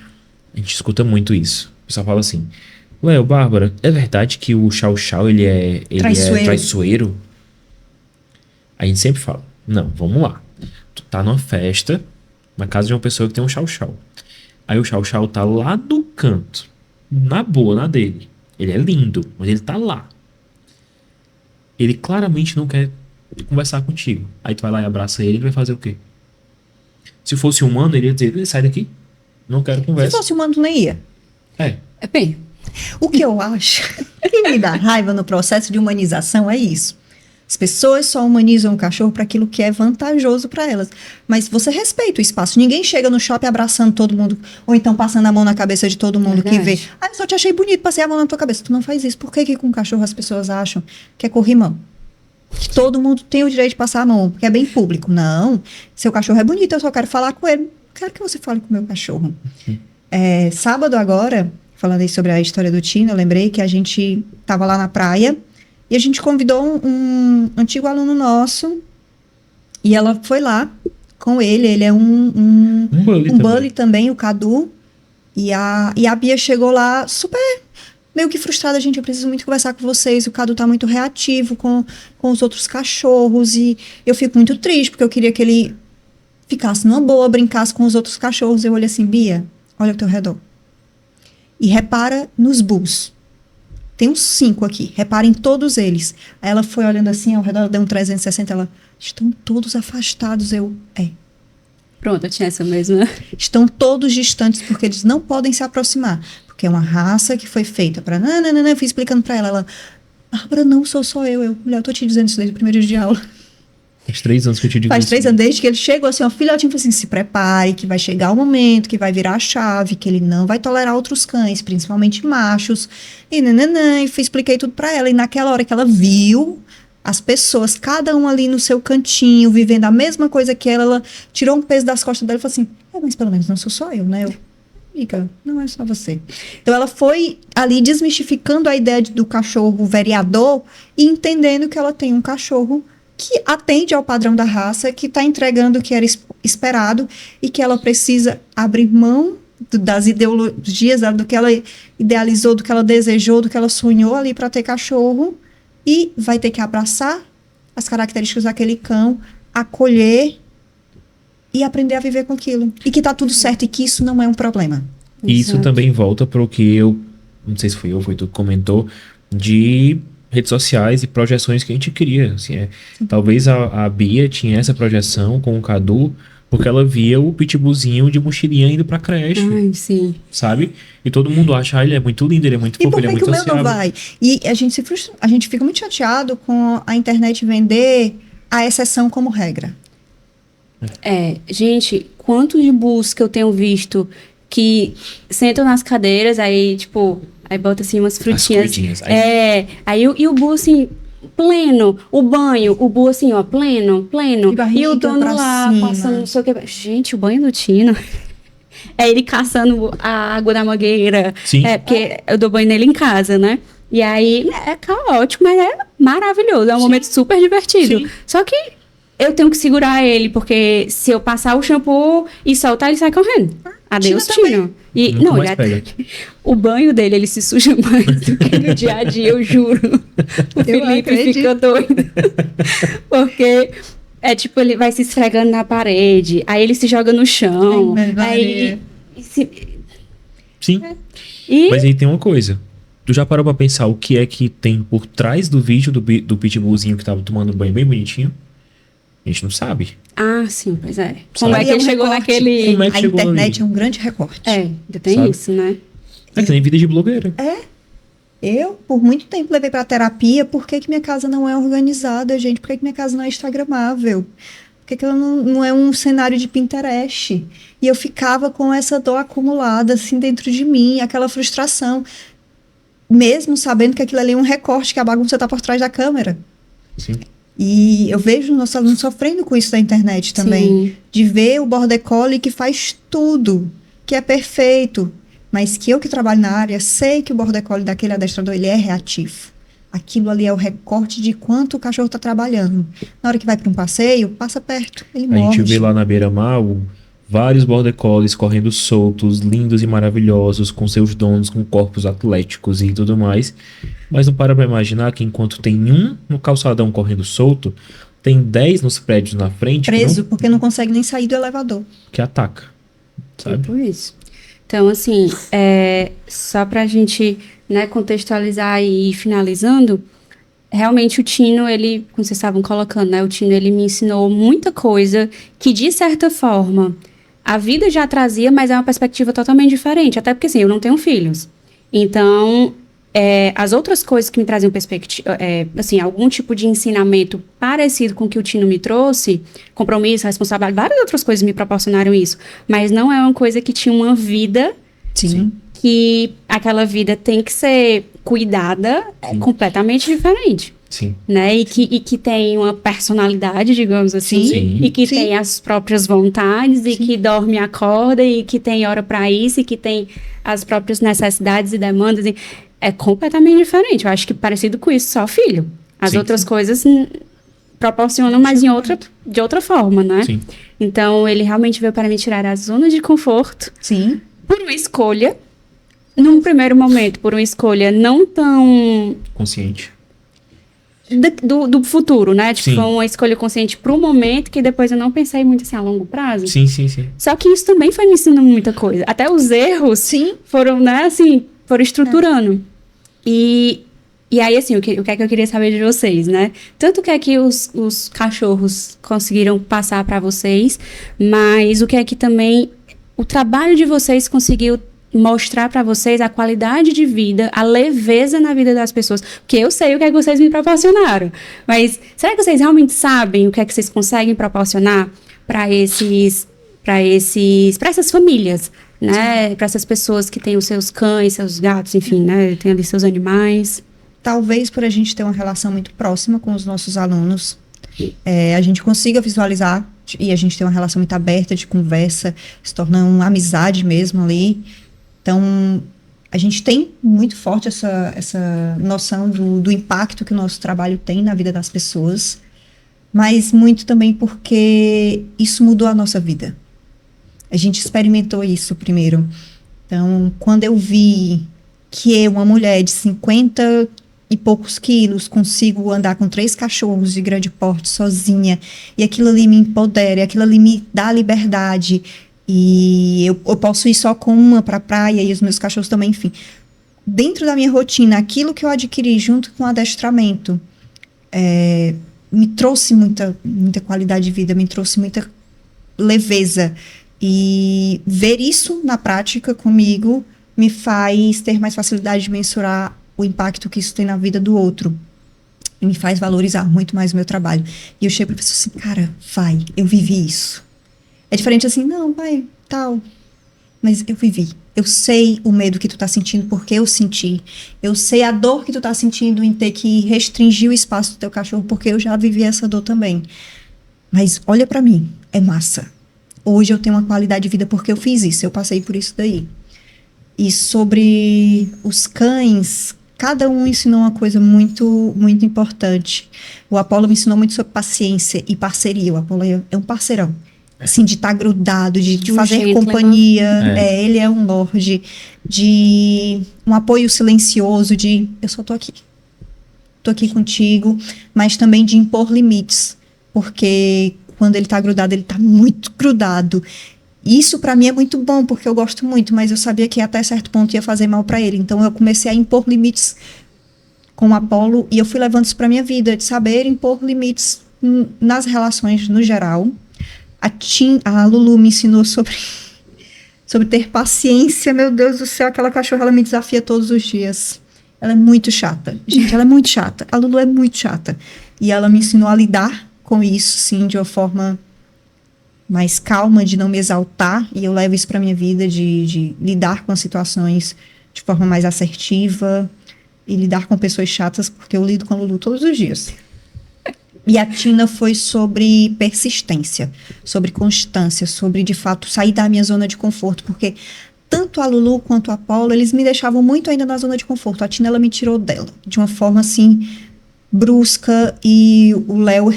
a gente escuta muito isso. O pessoal fala assim: Léo, Bárbara, é verdade que o Chow Chow ele é traiçoeiro? A gente sempre fala: não, vamos lá. Tu tá numa festa, na casa de uma pessoa que tem um Chow Chow. Aí o Chow Chow tá lá no canto, na boa, na dele. Ele é lindo, mas ele tá lá. Ele claramente não quer conversar contigo. Aí tu vai lá e abraça ele vai fazer o quê? Se fosse humano, ele ia dizer: sai daqui, não quero Se conversa. fosse humano, tu nem ia. É bem. O que eu acho que me dá raiva no processo de humanização é isso. As pessoas só humanizam o cachorro para aquilo que é vantajoso para elas. Mas você respeita o espaço. Ninguém chega no shopping abraçando todo mundo, ou então passando a mão na cabeça de todo mundo que vê. Ah, eu só te achei bonito, passei a mão na tua cabeça. Tu não faz isso. Por que que com o cachorro as pessoas acham que é corrimão? Que todo mundo tem o direito de passar a mão, porque é bem público. Não. Seu cachorro é bonito, eu só quero falar com ele. Quero que você fale com o meu cachorro. Sábado agora, falando aí sobre a história do Tino, eu lembrei que a gente estava lá na praia e a gente convidou um antigo aluno nosso e ela foi lá com ele. Ele é um bully também, o Cadu. E a Bia chegou lá super meio que frustrada. Gente, eu preciso muito conversar com vocês. O Cadu tá muito reativo com os outros cachorros e eu fico muito triste porque eu queria que ele ficasse numa boa, brincasse com os outros cachorros. Eu olhei assim, Bia, olha ao teu redor. E repara nos bulls. Tem uns 5 aqui. Repara em todos eles. Aí ela foi olhando assim ao redor, ela deu um 360. Ela, estão todos afastados. Pronto, eu tinha essa mesma. Estão todos distantes porque eles não podem se aproximar. Porque é uma raça que foi feita para... Não. Eu fui explicando para ela. Bárbara, não sou só eu. Mulher, eu tô te dizendo isso desde o primeiro dia de aula. Faz 3 anos que eu te digo Faz isso. 3 anos, desde que ele chegou assim, ó, filhotinho, falou assim, se prepare, que vai chegar o momento, que vai virar a chave, que ele não vai tolerar outros cães, principalmente machos, e expliquei tudo pra ela, e naquela hora que ela viu as pessoas, cada um ali no seu cantinho, vivendo a mesma coisa que ela tirou um peso das costas dela e falou assim, mas pelo menos não sou só eu, né? Amiga, não é só você. Então ela foi ali desmistificando a ideia do cachorro vereador e entendendo que ela tem um cachorro que atende ao padrão da raça, que está entregando o que era esperado e que ela precisa abrir mão das ideologias, do que ela idealizou, do que ela desejou, do que ela sonhou ali para ter cachorro e vai ter que abraçar as características daquele cão, acolher e aprender a viver com aquilo. E que tá tudo certo e que isso não é um problema. E isso também volta para o que eu, não sei se foi eu, foi tu que comentou, de redes sociais e projeções que a gente cria. Assim, talvez a Bia tinha essa projeção com o Cadu porque ela via o pitbullzinho de mochilinha indo pra creche. Ai, sim. Sabe? E todo mundo acha, ele é muito lindo, ele é muito fofo, ele é muito ansiável. E por que o meu não vai? E a gente se frustra, a gente fica muito chateado com a internet vender a exceção como regra. Gente, quanto de bulls que eu tenho visto que sentam nas cadeiras, aí, tipo... Aí bota assim umas frutinhas. Aí o bull assim, pleno. O banho, o bull assim, ó, pleno. E o dono lá, passando não sei o que. Gente, o banho do Tino. É ele caçando a água da mangueira. Sim. Porque eu dou banho nele em casa, né? E aí é caótico, mas é maravilhoso. É um momento super divertido. Sim. Só que eu tenho que segurar ele, porque se eu passar o shampoo e soltar, ele sai correndo. Adeus, Tino. E, não, o banho dele, ele se suja mais do que no dia a dia, eu juro. O Felipe fica doido. Porque tipo, ele vai se esfregando na parede, aí ele se joga no chão. Sim. Mas aí tem uma coisa. Tu já parou pra pensar o que é que tem por trás do vídeo do pitbullzinho que tava tomando banho bem bonitinho? A gente não sabe. Ah, sim, pois é. Como é que ele chegou naquele... A internet é um grande recorte. Ainda tem isso, né? É que nem vida de blogueira. Eu, por muito tempo, levei pra terapia. Por que minha casa não é organizada, gente? Por que minha casa não é instagramável? Por que ela não é um cenário de Pinterest? E eu ficava com essa dor acumulada, assim, dentro de mim. Aquela frustração. Mesmo sabendo que aquilo ali é um recorte, que a bagunça tá por trás da câmera. Sim. E eu vejo nossos alunos sofrendo com isso da internet também. Sim. De ver o Border Collie que faz tudo, que é perfeito. Mas que eu que trabalho na área, sei que o Border Collie daquele adestrador, ele é reativo. Aquilo ali é o recorte de quanto o cachorro está trabalhando. Na hora que vai para um passeio, passa perto, ele morde. A gente vê lá na beira-mar vários Border Collies correndo soltos, lindos e maravilhosos, com seus donos, com corpos atléticos e tudo mais. Mas não para imaginar que enquanto tem um no calçadão correndo solto, tem 10 nos prédios na frente. Preso, porque não consegue nem sair do elevador. Que ataca, sabe? Tipo isso. Então, assim, só pra gente, né, contextualizar e ir finalizando, realmente o Tino, ele, como vocês estavam colocando, né, o Tino, ele me ensinou muita coisa que, de certa forma, a vida já trazia, mas é uma perspectiva totalmente diferente. Até porque, assim, eu não tenho filhos. Então, as outras coisas que me traziam perspectiva, assim, algum tipo de ensinamento parecido com o que o Tino me trouxe, compromisso, responsabilidade, várias outras coisas me proporcionaram isso, mas não é uma coisa que tinha uma vida Sim. que aquela vida tem que ser cuidada, completamente diferente. Sim. Né? E que tem uma personalidade, digamos assim, Sim. e que Sim. tem as próprias vontades, e que dorme e acorda, e que tem hora para isso, e que tem as próprias necessidades e demandas. É completamente diferente. Eu acho que parecido com isso, só filho. As Sim. outras coisas proporcionam, mas de outra forma, né? Sim. Então, ele realmente veio para me tirar a zona de conforto Sim. por uma escolha, num primeiro momento, por uma escolha não tão Consciente. do futuro, né? Tipo, Sim. foi uma escolha consciente pro momento que depois eu não pensei muito assim a longo prazo. Sim, sim, sim. Só que isso também foi me ensinando muita coisa. Até os erros Sim. foram, né, assim, foram estruturando. E aí, assim, o que é que eu queria saber de vocês, né? Tanto o que é que os cachorros conseguiram passar para vocês, mas o que é que também o trabalho de vocês conseguiu mostrar para vocês a qualidade de vida, a leveza na vida das pessoas. Porque eu sei o que é que vocês me proporcionaram. Mas será que vocês realmente sabem o que é que vocês conseguem proporcionar para essas famílias, né? Para essas pessoas que têm os seus cães, seus gatos, enfim, né? Tem ali seus animais. Talvez por a gente ter uma relação muito próxima com os nossos alunos, a gente consiga visualizar e a gente ter uma relação muito aberta de conversa, se torna uma amizade mesmo ali. Então, a gente tem muito forte essa noção do impacto que o nosso trabalho tem na vida das pessoas, mas muito também porque isso mudou a nossa vida. A gente experimentou isso primeiro. Então, quando eu vi que eu, uma mulher de 50 e poucos quilos, consigo andar com 3 cachorros de grande porte sozinha, e aquilo ali me empodera, e aquilo ali me dá liberdade, e eu posso ir só com uma para a praia, e os meus cachorros também, enfim. Dentro da minha rotina, aquilo que eu adquiri junto com o adestramento, me trouxe muita qualidade de vida, me trouxe muita leveza. E ver isso na prática comigo me faz ter mais facilidade de mensurar o impacto que isso tem na vida do outro. E me faz valorizar muito mais o meu trabalho. E eu chego para a pessoa assim, cara, vai, eu vivi isso. É diferente assim, não, vai, tal. Mas eu vivi. Eu sei o medo que tu tá sentindo porque eu senti. Eu sei a dor que tu tá sentindo em ter que restringir o espaço do teu cachorro porque eu já vivi essa dor também. Mas olha para mim, é massa. Hoje eu tenho uma qualidade de vida porque eu fiz isso, eu passei por isso daí. E sobre os cães, cada um ensinou uma coisa muito, muito importante. O Apollo me ensinou muito sobre paciência e parceria. O Apollo é um parceirão. Assim, de estar grudado, de fazer companhia. Ele é um lorde. De um apoio silencioso, de eu só tô aqui. Tô aqui contigo. Mas também de impor limites. Porque quando ele tá grudado, ele tá muito grudado. Isso para mim é muito bom, porque eu gosto muito, mas eu sabia que até certo ponto ia fazer mal para ele. Então eu comecei a impor limites com o Apollo e eu fui levando isso para minha vida, de saber impor limites nas relações no geral. A Lulu me ensinou sobre ter paciência. Meu Deus do céu, aquela cachorra, ela me desafia todos os dias. Ela é muito chata. Gente, ela é muito chata. A Lulu é muito chata. E ela me ensinou a lidar com isso, sim, de uma forma mais calma, de não me exaltar. E eu levo isso pra minha vida, de lidar com as situações de forma mais assertiva e lidar com pessoas chatas, porque eu lido com a Lulu todos os dias. E a Tina foi sobre persistência, sobre constância, sobre, de fato, sair da minha zona de conforto, porque tanto a Lulu quanto a Apollo, eles me deixavam muito ainda na zona de conforto. A Tina, ela me tirou dela, de uma forma, assim, brusca, e o Léo,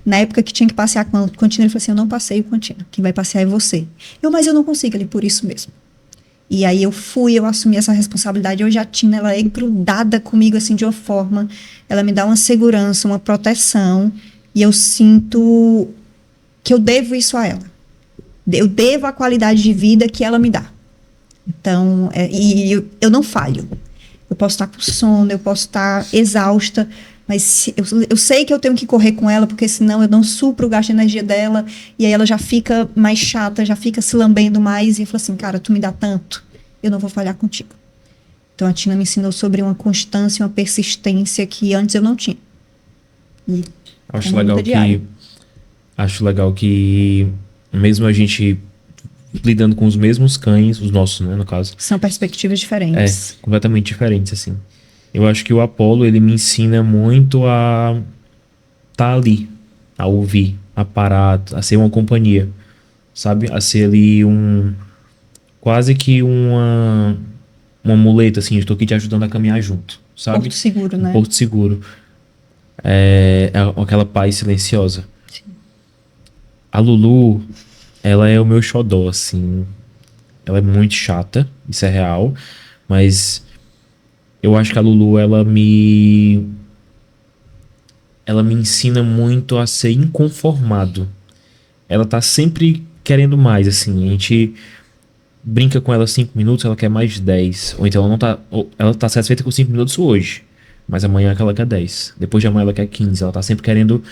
na época que tinha que passear com a Tina, ele falou assim, eu não passeio com a Tina, quem vai passear é você. Mas eu não consigo, ele, por isso mesmo. E aí eu assumi essa responsabilidade. Hoje a Tina, ela é grudada comigo, assim, de uma forma, ela me dá uma segurança, uma proteção, e eu sinto que eu devo isso a ela. Eu devo a qualidade de vida que ela me dá. Então, eu não falho. Eu posso estar com sono, eu posso estar exausta, mas eu sei que eu tenho que correr com ela, porque senão eu não supro o gasto de energia dela, e aí ela já fica mais chata, já fica se lambendo mais, e eu falo assim, cara, tu me dá tanto, eu não vou falhar contigo. Então, a Tina me ensinou sobre uma constância, uma persistência que antes eu não tinha. E Acho é uma legal luta diária. acho legal que mesmo a gente lidando com os mesmos cães, os nossos, né, no caso, São perspectivas é diferentes. completamente diferentes, assim. Eu acho que o Apollo, ele me ensina muito a estar ali, a ouvir, a parar, a ser uma companhia, sabe? A ser ali quase que uma muleta, assim, eu estou aqui te ajudando a caminhar junto, sabe? Porto seguro, né? Porto seguro. É aquela paz silenciosa. A Lulu, ela é o meu xodó, assim. Ela é muito chata, isso é real. Mas eu acho que a Lulu, ela me ensina muito a ser inconformado. Ela tá sempre querendo mais, assim. A gente brinca com ela 5 minutos, ela quer mais 10. Ou então ela tá satisfeita com 5 minutos hoje. Mas amanhã é que ela quer 10. Depois de amanhã ela quer 15. Ela tá sempre querendo.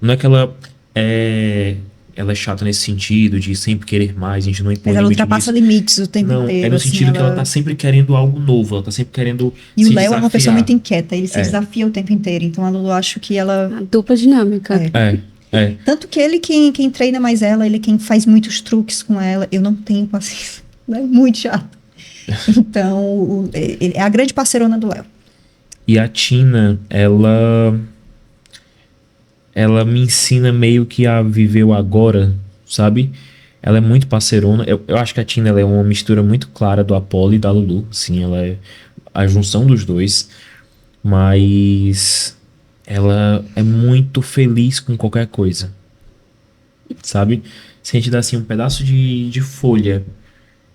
Não é que ela é chata nesse sentido, de sempre querer mais, a gente não impõe Mas ela limite ultrapassa nisso. limites o tempo Não, inteiro. é no assim, sentido que ela tá sempre querendo algo novo, ela tá sempre querendo E se o Léo é uma pessoa desafiar. muito inquieta, ele se É. desafia o tempo inteiro. Então, a Lulu, acho que ela... A dupla dinâmica. É. Tanto que ele quem treina mais ela, ele quem faz muitos truques com ela. Eu não tenho paciência. Ela é muito chato. Então, ele é a grande parceirona do Léo. E a Tina, ela me ensina meio que a viver o agora, sabe? Ela é muito parceirona. Eu acho que a Tina ela é uma mistura muito clara do Apollo e da Lulu. Sim, ela é a junção dos dois. Mas ela é muito feliz com qualquer coisa. Sabe? Se a gente dá assim um pedaço de folha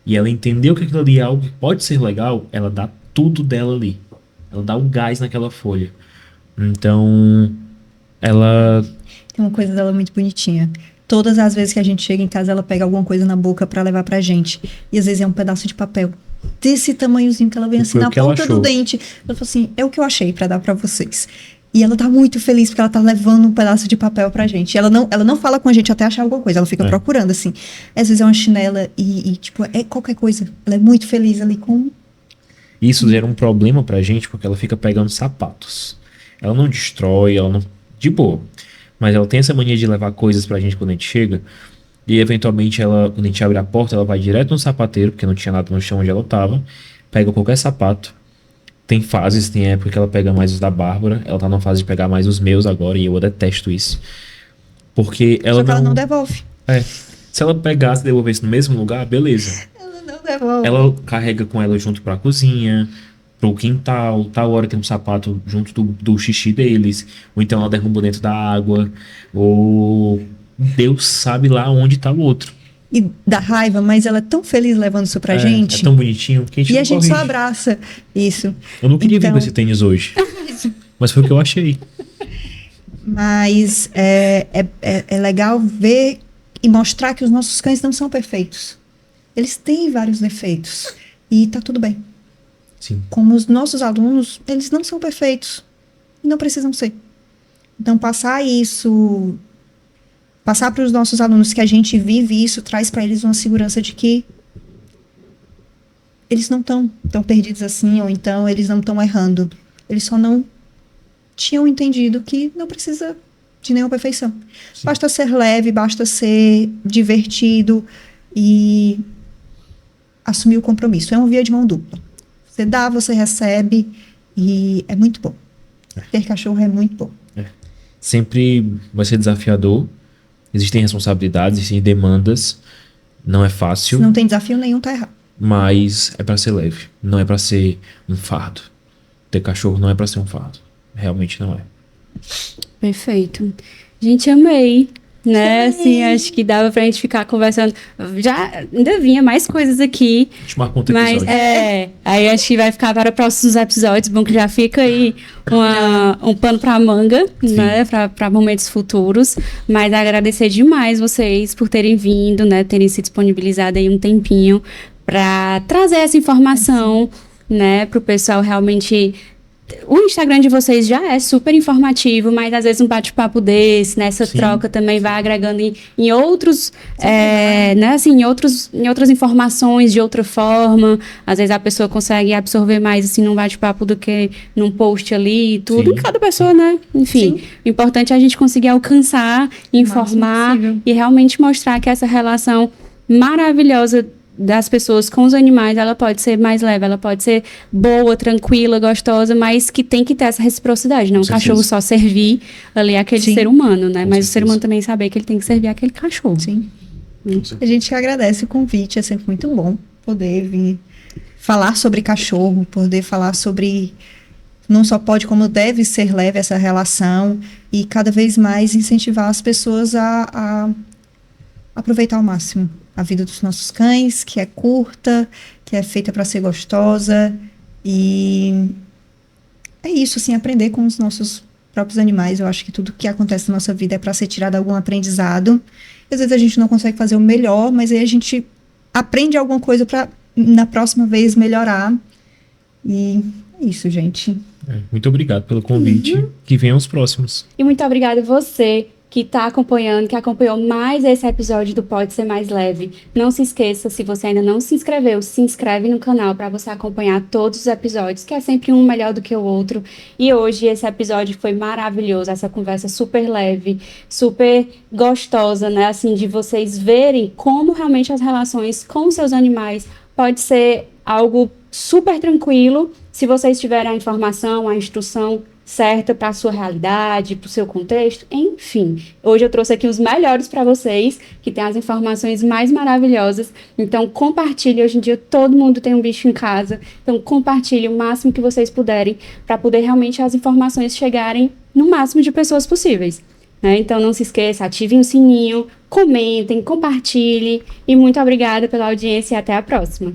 e ela entendeu que aquilo ali é algo que pode ser legal, ela dá tudo dela ali. Ela dá o gás naquela folha. Então, ela Tem uma coisa dela muito bonitinha. Todas as vezes que a gente chega em casa, ela pega alguma coisa na boca pra levar pra gente. E às vezes é um pedaço de papel. Desse tamanhozinho que ela vem assim Foi o na que ela ponta do achou. dente. Ela falou assim, é o que eu achei pra dar pra vocês. E ela tá muito feliz porque ela tá levando um pedaço de papel pra gente. Ela não fala com a gente até achar alguma coisa. Ela fica procurando, assim. Às vezes é uma chinela tipo, é qualquer coisa. Ela é muito feliz ali com... Isso gera um problema pra gente porque ela fica pegando sapatos. Ela não destrói, ela não. De boa. Mas ela tem essa mania de levar coisas pra gente quando a gente chega. E eventualmente quando a gente abre a porta, ela vai direto no sapateiro, porque não tinha nada no chão onde ela tava. Pega qualquer sapato. Tem fases, tem época que ela pega mais os da Bárbara. Ela tá numa fase de pegar mais os meus agora, e eu detesto isso. Porque ela Só que ela não devolve. Se ela pegasse e devolvesse no mesmo lugar, beleza. Ela não devolve. Ela carrega com ela junto pra cozinha, pro quintal, tal hora tem um sapato junto do xixi deles, ou então ela derruba dentro da água, ou Deus sabe lá onde tá o outro. E dá raiva, mas ela é tão feliz levando isso pra gente. É tão bonitinho que a gente E não a gente só corrige. abraça isso. Eu não queria vir Então- com esse tênis hoje, mas foi o que eu achei. Mas é legal ver e mostrar que os nossos cães não são perfeitos. Eles têm vários defeitos. E tá tudo bem. Sim. Como os nossos alunos, eles não são perfeitos. E não precisam ser. Então, passar para os nossos alunos que a gente vive isso, traz para eles uma segurança de que eles não estão tão perdidos assim, ou então eles não estão errando. Eles só não tinham entendido que não precisa de nenhuma perfeição. Sim. Basta ser leve, basta ser divertido e assumir o compromisso. É uma via de mão dupla. Você dá, você recebe e é muito bom. Ter cachorro é muito bom. Sempre vai ser desafiador. Existem responsabilidades, existem demandas. Não é fácil, Se não tem desafio nenhum, tá errado. mas é pra ser leve. Não é pra ser um fardo. Ter cachorro não é pra ser um fardo. Realmente não é. Perfeito. Gente, amei. Né? Assim, acho que dava pra gente ficar conversando. Já ainda vinha mais coisas aqui. A gente marca outro Mas episódio. aí acho que vai ficar para próximos episódios. Bom que já fica aí um pano para manga, né? Para momentos futuros. Mas agradecer demais vocês por terem vindo, né? Terem se disponibilizado aí um tempinho para trazer essa informação, né? Para o pessoal realmente o Instagram de vocês já é super informativo, mas às vezes um bate-papo desse, nessa troca também vai agregando em outros, né, assim, em outras informações de outra forma. Às vezes a pessoa consegue absorver mais assim num bate-papo do que num post ali e tudo. Sim. E cada pessoa, né? Enfim, Sim. o importante é a gente conseguir alcançar, informar e realmente mostrar que essa relação maravilhosa das pessoas com os animais, ela pode ser mais leve, ela pode ser boa, tranquila, gostosa, mas que tem que ter essa reciprocidade, não o cachorro só servir ali aquele ser humano, né? Mas o ser humano também saber que ele tem que servir aquele cachorro. Sim. A gente agradece o convite, é sempre muito bom poder vir falar sobre cachorro, poder falar sobre não só pode, como deve ser leve essa relação e cada vez mais incentivar as pessoas a aproveitar ao máximo a vida dos nossos cães, que é curta, que é feita para ser gostosa, e é isso, assim, aprender com os nossos próprios animais. Eu acho que tudo que acontece na nossa vida é para ser tirado algum aprendizado. Às vezes a gente não consegue fazer o melhor, mas aí a gente aprende alguma coisa para na próxima vez melhorar. E é isso, gente. Muito obrigado pelo convite. Que venham os próximos. E muito obrigada você que está acompanhando, que acompanhou mais esse episódio do Pode Ser Mais Leve. Não se esqueça, se você ainda não se inscreveu, se inscreve no canal para você acompanhar todos os episódios, que é sempre um melhor do que o outro. E hoje esse episódio foi maravilhoso, essa conversa super leve, super gostosa, né? Assim, de vocês verem como realmente as relações com os seus animais pode ser algo super tranquilo, se vocês tiverem a informação, a instrução certa para a sua realidade, para o seu contexto, enfim. Hoje eu trouxe aqui os melhores para vocês, que tem as informações mais maravilhosas. Então, compartilhe. Hoje em dia, todo mundo tem um bicho em casa. Então, compartilhe o máximo que vocês puderem, para poder realmente as informações chegarem no máximo de pessoas possíveis. Né? Então, não se esqueça, ativem o sininho, comentem, compartilhem. E muito obrigada pela audiência e até a próxima.